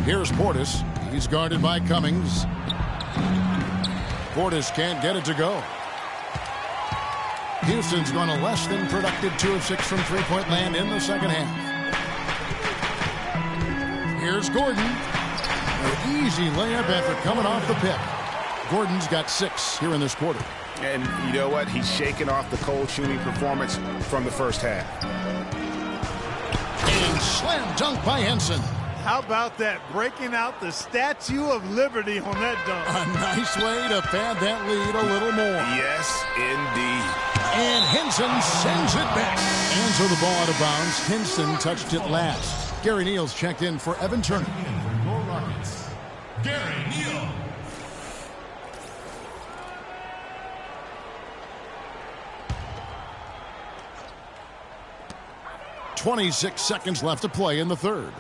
Here's Portis. He's guarded by Cummings. Portis can't get it to go. Houston's gone a less than productive 2 of 6 from three-point land in the second half. Here's Gordon. An easy layup after coming off the pick. Gordon's got 6 here in this quarter. And you know what? He's shaking off the cold shooting performance from the first half. And slam dunk by Henson. How about that? Breaking out the Statue of Liberty on that dunk. A nice way to pad that lead a little more. Yes, indeed. And Henson sends it back. And so the ball out of bounds. Henson touched it last. Gary Neal's checked in for Evan Turner. Your Rockets, Gary Neal. .26 seconds left to play in the third.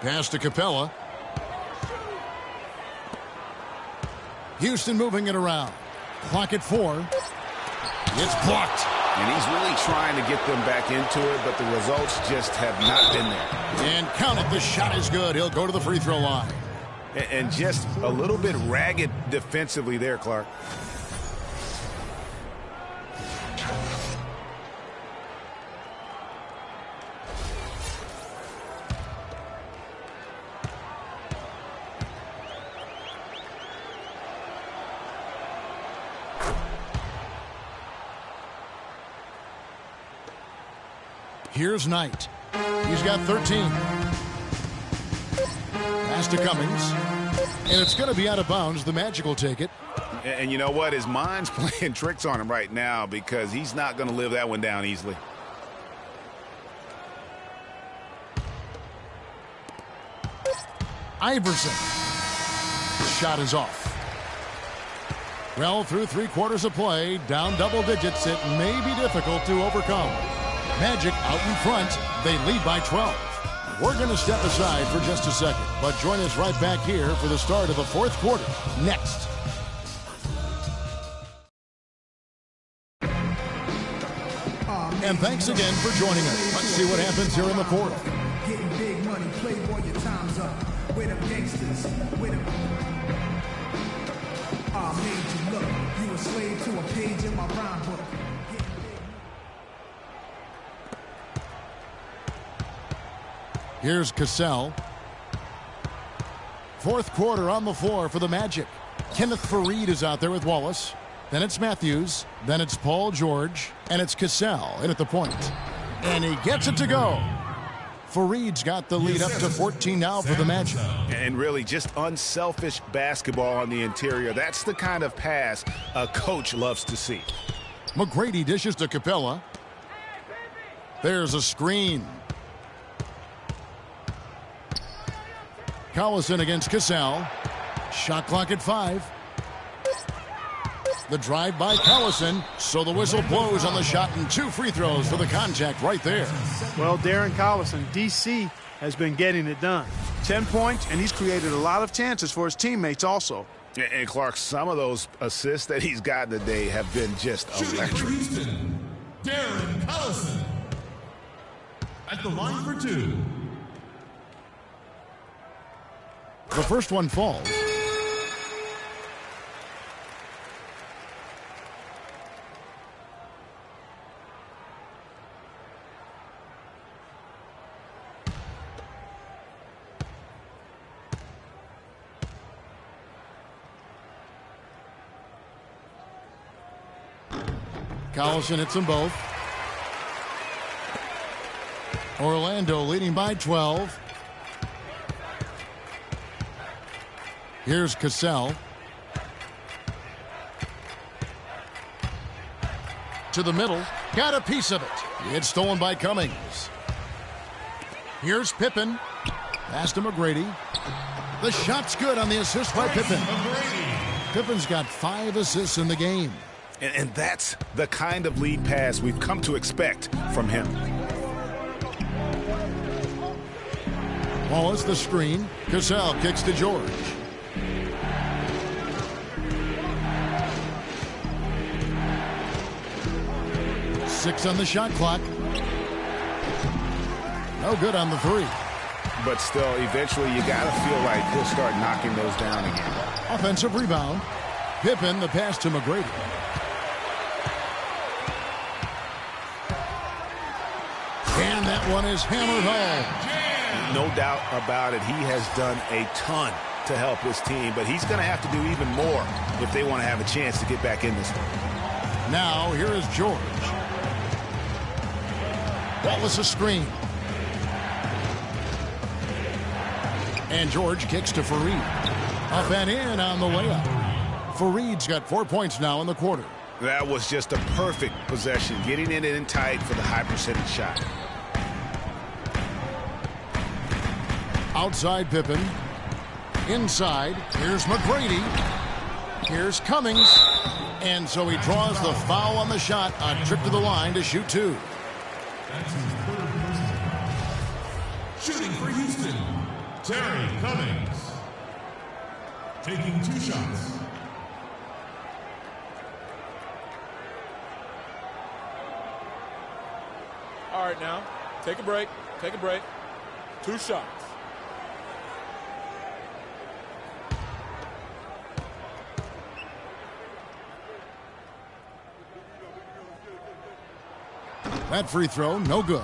Pass to Capella. Houston moving it around. Clock at 4. It's blocked. And he's really trying to get them back into it, but the results just have not been there. And count it. The shot is good. He'll go to the free throw line. And just a little bit ragged defensively there, Clark. Here's Knight. He's got 13. Pass to Cummings. And it's going to be out of bounds. The Magic will take it. And you know what? His mind's playing tricks on him right now because he's not going to live that one down easily. Iverson. Shot is off. Well, through 3/4 of play, down double digits, it may be difficult to overcome. Magic out in front. They lead by 12. We're going to step aside for just a second, but join us right back here for the start of the 4th quarter next. And thanks again for joining us. Let's see what happens here in the 4th. Getting big money, playboy, your time's up. With them gangsters, with them. I made you look. You a slave to a page in my rhyme book. Here's Cassell. 4th quarter on the floor for the Magic. Kenneth Faried is out there with Wallace. Then it's Matthews. Then it's Paul George. And it's Cassell in at the point. And he gets it to go. Faried's got the lead up to 14 now for the Magic. And really just unselfish basketball on the interior. That's the kind of pass a coach loves to see. McGrady dishes to Capella. There's a screen. Collison against Cassell. Shot clock at 5. The drive by Collison, so the whistle blows on the shot and 2 free throws for the contact right there. Well, Darren Collison, DC, has been getting it done. 10 points, and he's created a lot of chances for his teammates also. And Clark, some of those assists that he's gotten today have been just electric. Houston, Darren Collison. At the line for 2. The first one falls. Collison hits them both. Orlando leading by 12. Here's Cassell. To the middle. Got a piece of it. It's stolen by Cummings. Here's Pippen. Pass to McGrady. The shot's good on the assist by Pippen. Pippen's got 5 assists in the game. And that's the kind of lead pass we've come to expect from him. Wallace the screen. Cassell kicks to George. Six on the shot clock. No good on the 3. But still, eventually you got to feel like he'll start knocking those down again. Offensive rebound. Pippen, the pass to McGrady. And that one is hammered home. No doubt about it. He has done a ton to help his team, but he's going to have to do even more if they want to have a chance to get back in this one. Now, here is George. Wallace a screen. And George kicks to Faried. Up and in on the layup. Faried's got 4 points now in the quarter. That was just a perfect possession, getting it in tight for the high percentage shot. Outside Pippen. Inside. Here's McGrady. Here's Cummings. And so he draws the foul on the shot. A trip to the line to shoot 2. That's his 3rd personal. Shooting for Houston, Terry Cummings. Taking 2 shots. All right, now, take a break. Take a break. 2 shots. That free throw, no good.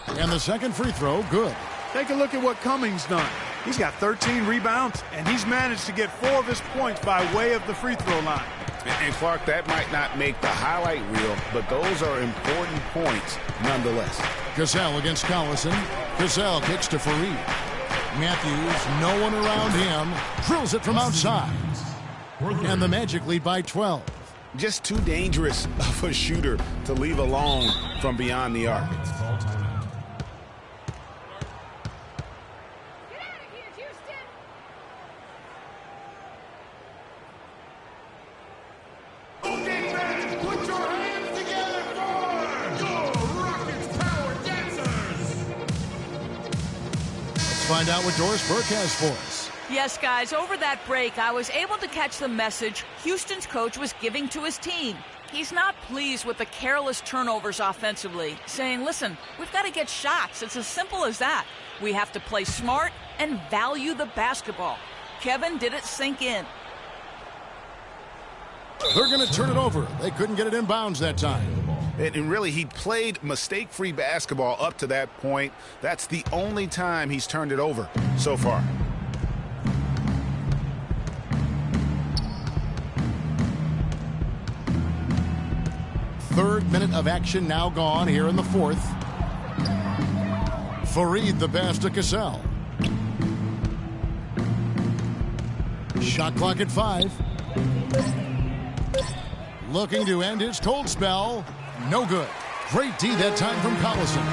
And the second free throw, good. Take a look at what Cummings done. He's got 13 rebounds, and he's managed to get 4 of his points by way of the free throw line. And Clark, that might not make the highlight reel, but those are important points nonetheless. Cassell against Collison. Cassell kicks to Fareed. Matthews, no one around him, drills it from outside. And the Magic lead by 12. Just too dangerous of a shooter to leave alone from beyond the arc. Find out what Doris Burke has for us. Yes, guys, over that break, I was able to catch the message Houston's coach was giving to his team. He's not pleased with the careless turnovers offensively, saying, listen, we've got to get shots. It's as simple as that. We have to play smart and value the basketball. Kevin, did it sink in? They're going to turn it over. They couldn't get it in bounds that time. And really, he played mistake-free basketball up to that point. That's the only time he's turned it over so far. Third minute of action now gone here in the fourth. Fareed the pass to Cassell. Shot clock at 5. Looking to end his cold spell. No good. Great D that time from Collison.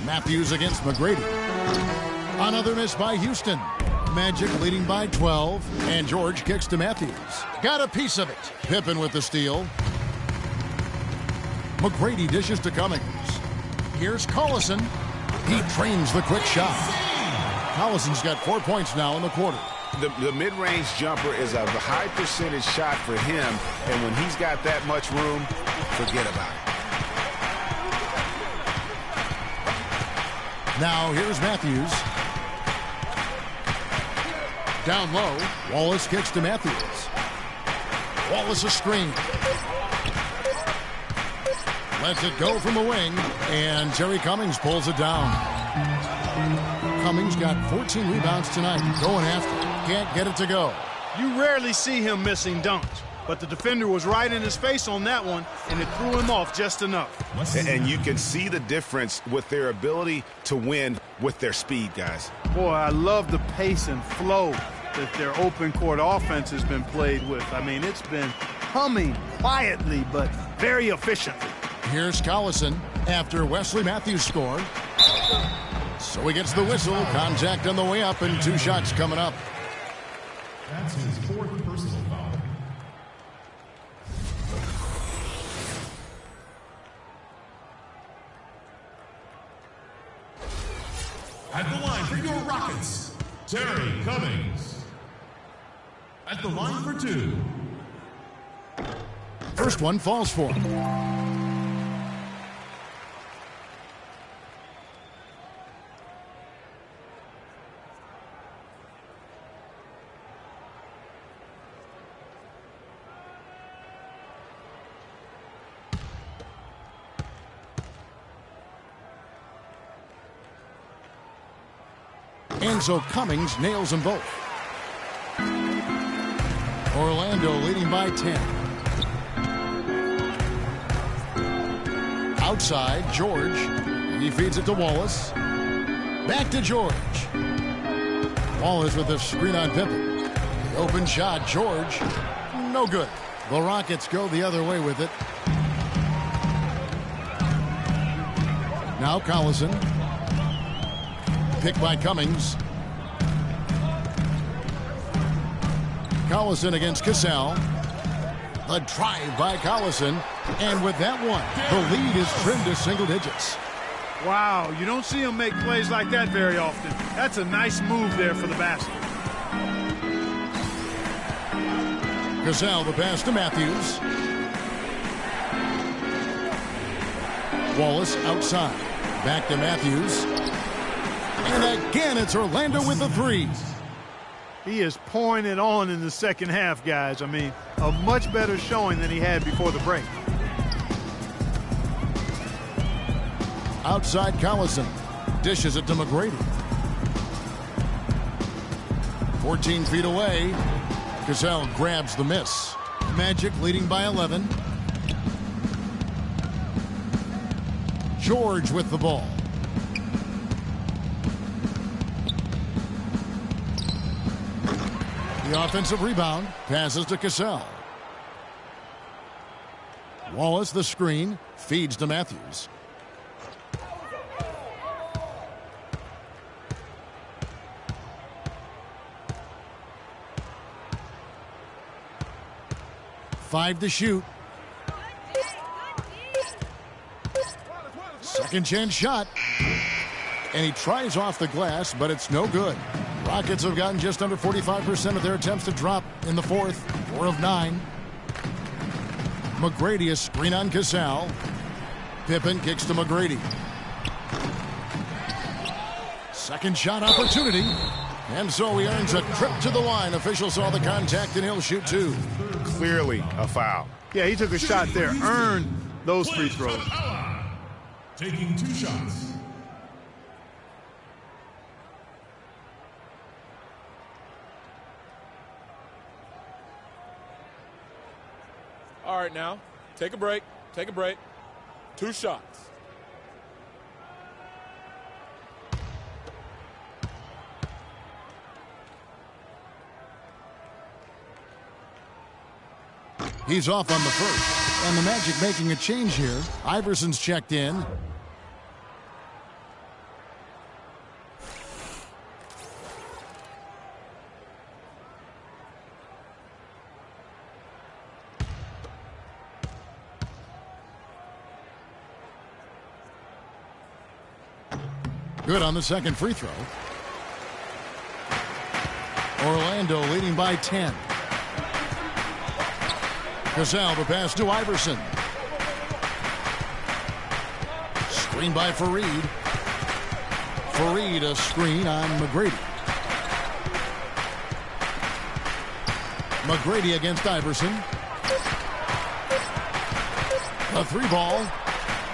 Matthews against McGrady. Another miss by Houston. Magic leading by 12. And George kicks to Matthews. Got a piece of it. Pippen with the steal. McGrady dishes to Cummings. Here's Collison. He trains the quick shot. Collison's got 4 points now in the quarter. The mid-range jumper is a high percentage shot for him, and when he's got that much room, forget about it. Now here's Matthews. Down low, Wallace kicks to Matthews. Wallace a screen. Lets it go from the wing, and Jerry Cummings pulls it down. Cummings got 14 rebounds tonight, going after. Can't get it to go. You rarely see him missing dunks, but the defender was right in his face on that one, and it threw him off just enough. And you can see the difference with their ability to win with their speed, guys. Boy, I love the pace and flow that their open court offense has been played with. I mean, it's been humming quietly, but very efficiently. Here's Collison after Wesley Matthews scored. So he gets the whistle. Contact on the way up, and 2 shots coming up. That's his 4th personal foul. At the line for your Rockets, Terry Cummings. At the line for 2. First one falls for him. And so Cummings nails them both. Orlando leading by 10. Outside, George. He feeds it to Wallace. Back to George. Wallace with a screen on Pippen. The open shot, George. No good. The Rockets go the other way with it. Now Collison. Picked by Cummings. Collison against Cassell. The drive by Collison. And with that one, the lead is trimmed to single digits. Wow, you don't see him make plays like that very often. That's a nice move there for the basket. Cassell the pass to Matthews. Wallace outside. Back to Matthews. And again, it's Orlando with the 3. He is pouring it on in the second half, guys. I mean, a much better showing than he had before the break. Outside Collison. Dishes it to McGrady. 14 feet away. Cassell grabs the miss. Magic leading by 11. George with the ball. The offensive rebound passes to Cassell. Wallace the screen, feeds to Matthews. Five to shoot. Second chance shot. And he tries off the glass, but it's no good. Rockets have gotten just under 45% of their attempts to drop in the fourth. 4 of 9. McGrady a screen on Cassell. Pippen kicks to McGrady. Second shot opportunity. And so he earns a trip to the line. Officials saw the contact and he'll shoot 2. Clearly a foul. Yeah, he took a shot there. Earned those free throws. Taking 2 shots. All right, now, take a break. Take a break. 2 shots. He's off on the first. And the Magic making a change here. Iverson's checked in. Good on the second free throw. Orlando leading by 10. Cassell the pass to Iverson. Screen by Fareed. Fareed a screen on McGrady. McGrady against Iverson. A 3 ball.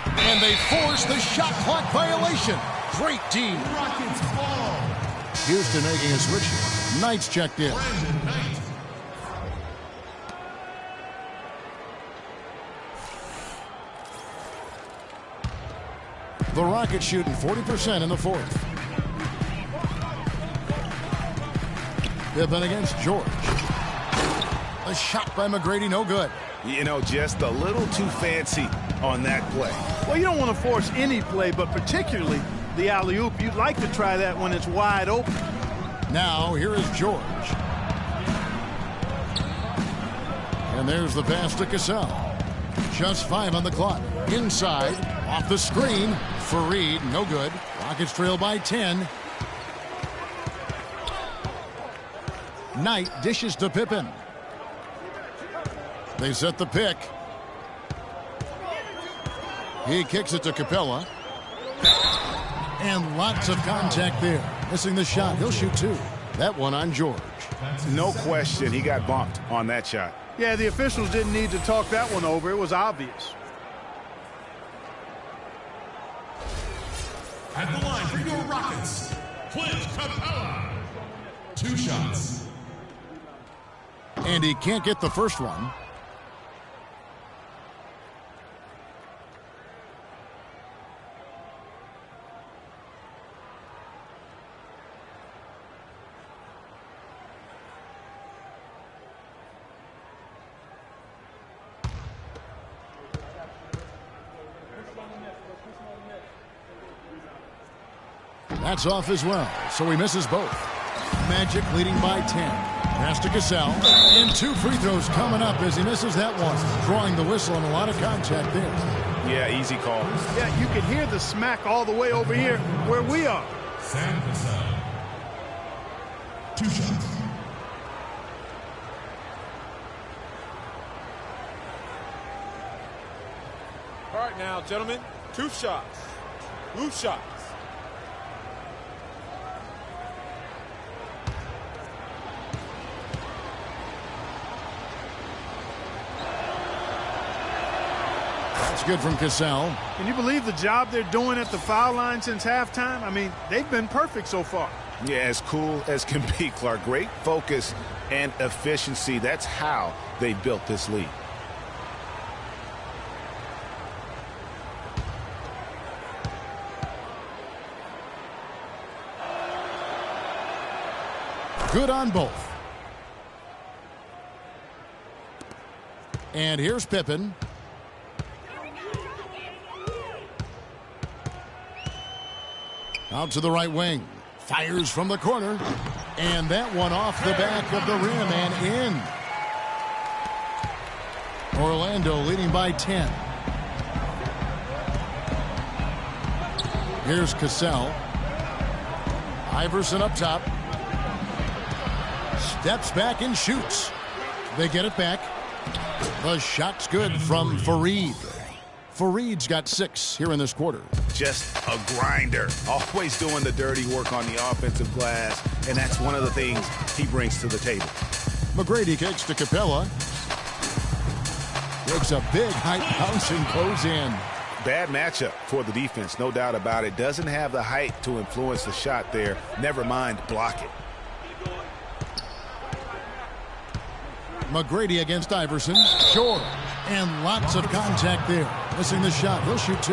And they force the shot clock violation. Great D. Rockets ball. Houston making a switch here. Knight's checked in. The Rockets shooting 40% in the fourth. Pippen against George. A shot by McGrady, no good. You know, just a little too fancy on that play. Well, you don't want to force any play, but particularly the alley-oop. You'd like to try that when it's wide open. Now, here is George. And there's the pass to Cassell. Just 5 on the clock. Inside, off the screen. Fareed, no good. Rockets trail by 10. Knight dishes to Pippen. They set the pick. He kicks it to Capella. And lots of contact there. Missing the shot. He'll shoot 2. That one on George. No question he got bumped on that shot. Yeah, the officials didn't need to talk that one over. It was obvious. At the line for your Rockets, Clint Capella. 2 shots. And he can't get the first one. That's off as well, so he misses both. Magic leading by 10. Pass to Cassell. And 2 free throws coming up as he misses that one. Drawing the whistle and a lot of contact there. Yeah, easy call. Yeah, you can hear the smack all the way over here where we are. Sam Cassell. 2 shots. All right, now, gentlemen, 2 shots. Loose shots. It's good from Cassell. Can you believe the job they're doing at the foul line since halftime? I mean, they've been perfect so far. Yeah, as cool as can be, Clark. Great focus and efficiency. That's how they built this lead. Good on both. And here's Pippen. Out to the right wing. Fires from the corner. And that one off the back of the rim and in. Orlando leading by 10. Here's Cassell. Iverson up top. Steps back and shoots. They get it back. The shot's good from Fareed. Fareed's got 6 here in this quarter. Just a grinder. Always doing the dirty work on the offensive glass. And that's one of the things he brings to the table. McGrady kicks to Capella. Takes a big height bounce and goes in. Bad matchup for the defense, no doubt about it. Doesn't have the height to influence the shot there. Never mind block it. McGrady against Iverson. Short. And lots of contact there. Missing the shot. He'll shoot 2.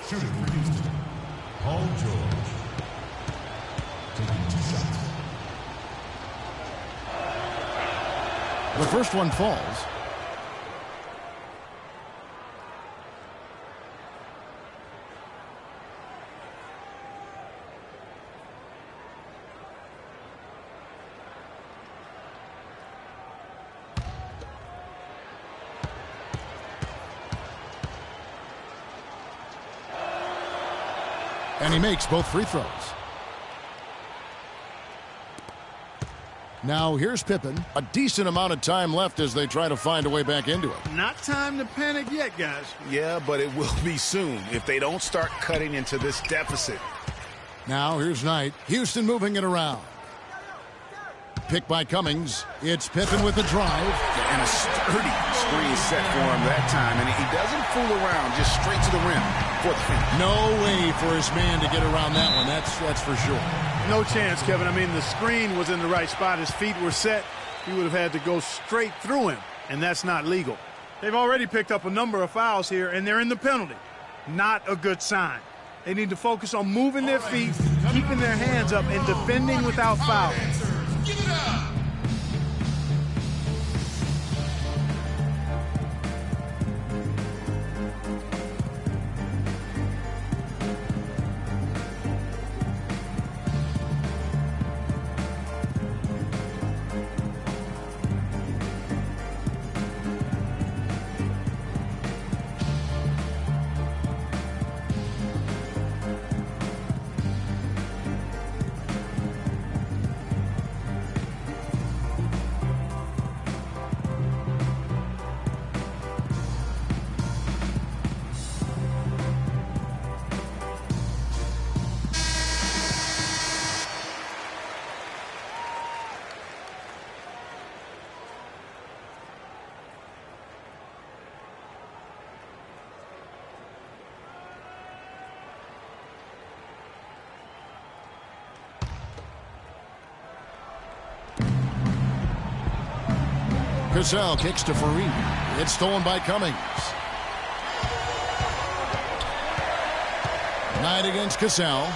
Shooting for Houston, Paul George. Taking 2 shots. The first one falls. And he makes both free throws. Now here's Pippen. A decent amount of time left as they try to find a way back into it. Not time to panic yet, guys. Yeah, but it will be soon if they don't start cutting into this deficit. Now here's Knight. Houston moving it around. Picked by Cummings. It's Pippen with the drive. And a sturdy screen set for him that time. And he doesn't fool around, just straight to the rim for the finish. No way for his man to get around that one. That's for sure. No chance, Kevin. I mean, the screen was in the right spot. His feet were set. He would have had to go straight through him, and that's not legal. They've already picked up a number of fouls here, and they're in the penalty. Not a good sign. They need to focus on moving their feet, keeping their hands up, and defending without fouls. Give it up! Cassell kicks to Fareed. It's stolen by Cummings. Knight against Cassell.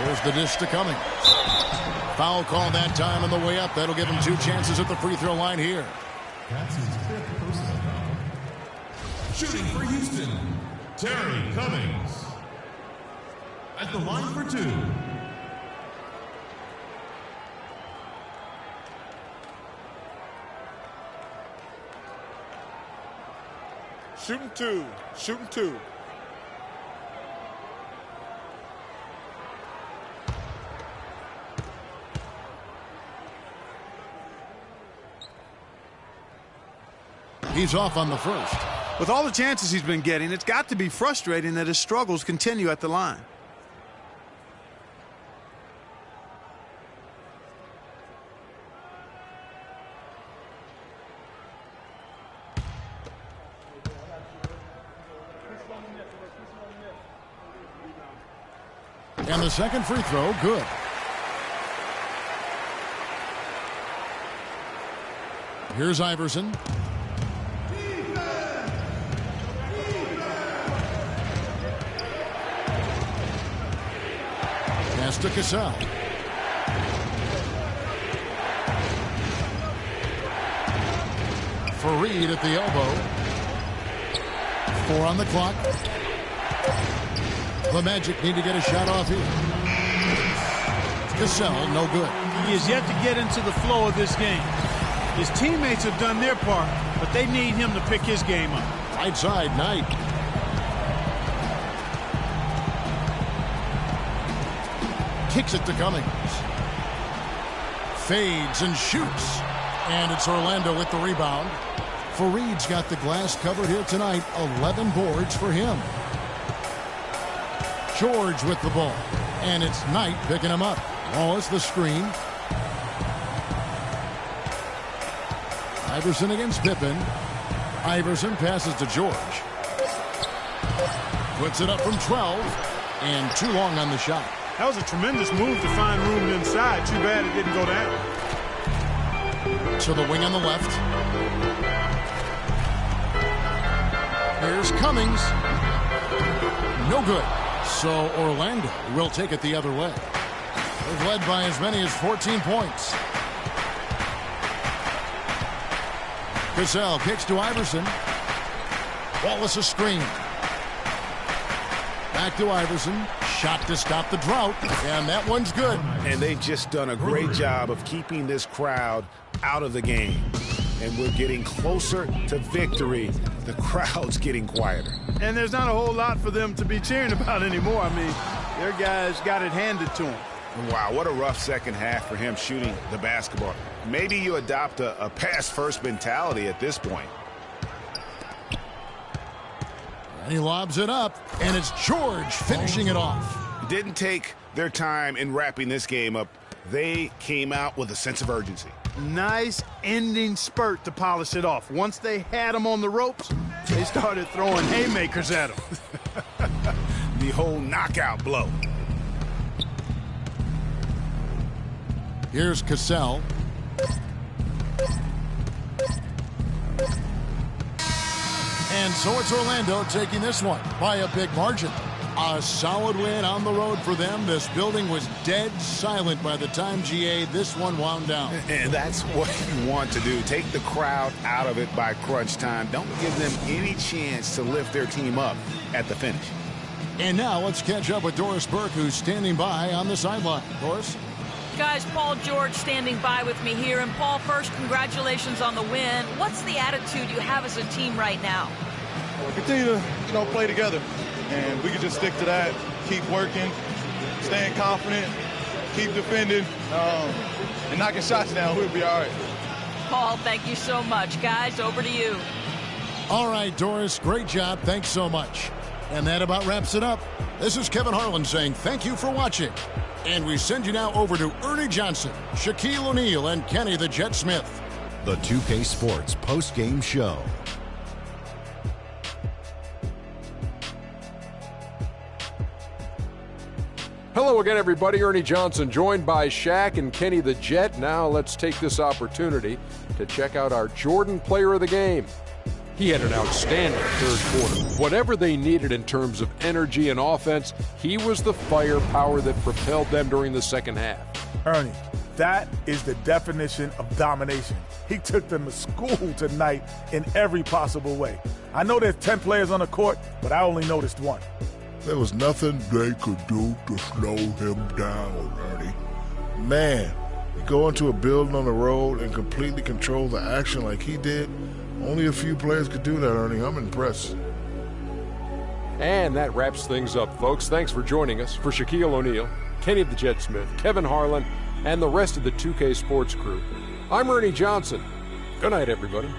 There's the dish to Cummings. Foul call that time on the way up. That'll give him 2 chances at the free throw line here. That's his 5th personal foul. Shooting for Houston, Terry Cummings. At the line for 2. Shooting 2. Shooting 2. He's off on the first. With all the chances he's been getting, it's got to be frustrating that his struggles continue at the line. And the second free throw, good. Here's Iverson. Pass to Cassell. Fareed at the elbow. 4 on the clock. The Magic need to get a shot off here. Cassell, no good. He is yet to get into the flow of this game. His teammates have done their part, but they need him to pick his game up. Right side, Knight. Kicks it to Cummings. Fades and shoots. And it's Orlando with the rebound. Fareed's got the glass covered here tonight. 11 boards for him. George with the ball. And it's Knight picking him up. Wallace the screen. Iverson against Pippen. Iverson passes to George. Puts it up from 12. And too long on the shot. That was a tremendous move to find room inside. Too bad it didn't go down. To the wing on the left. Here's Cummings. No good. So Orlando will take it the other way. They've led by as many as 14 points. Cassell kicks to Iverson. Wallace a screen. Back to Iverson. Shot to stop the drought. And that one's good. And they've just done a great job of keeping this crowd out of the game. And we're getting closer to victory. The crowd's getting quieter. And there's not a whole lot for them to be cheering about anymore. I mean, their guys got it handed to them. Wow, what a rough second half for him shooting the basketball. Maybe you adopt a pass-first mentality at this point. And he lobs it up, and it's George finishing it off. Didn't take their time in wrapping this game up. They came out with a sense of urgency. Nice ending spurt to polish it off. Once they had him on the ropes, they started throwing haymakers at him. The whole knockout blow. Here's Cassell. And so it's Orlando taking this one by a big margin. A solid win on the road for them. This building was dead silent by the time, GA, this one wound down. And that's what you want to do. Take the crowd out of it by crunch time. Don't give them any chance to lift their team up at the finish. And now let's catch up with Doris Burke, who's standing by on the sideline. Doris? Guys, Paul George standing by with me here. And Paul, first, congratulations on the win. What's the attitude you have as a team right now? We'll continue to, play together. And we can just stick to that, keep working, staying confident, keep defending, and knocking shots down. We'll be all right. Paul, thank you so much. Guys, over to you. All right, Doris, great job. Thanks so much. And that about wraps it up. This is Kevin Harlan saying thank you for watching. And we send you now over to Ernie Johnson, Shaquille O'Neal, and Kenny the Jet Smith. The 2K Sports post-game show. Hello again, everybody. Ernie Johnson, joined by Shaq and Kenny the Jet. Now let's take this opportunity to check out our Jordan player of the game. He had an outstanding third quarter. Whatever they needed in terms of energy and offense, he was the firepower that propelled them during the second half. Ernie, that is the definition of domination. He took them to school tonight in every possible way. I know there's 10 players on the court, but I only noticed one. There was nothing they could do to slow him down, Ernie. Man, you go into a building on the road and completely control the action like he did. Only a few players could do that, Ernie. I'm impressed. And that wraps things up, folks. Thanks for joining us. For Shaquille O'Neal, Kenny the Jet Smith, Kevin Harlan, and the rest of the 2K Sports crew, I'm Ernie Johnson. Good night, everybody.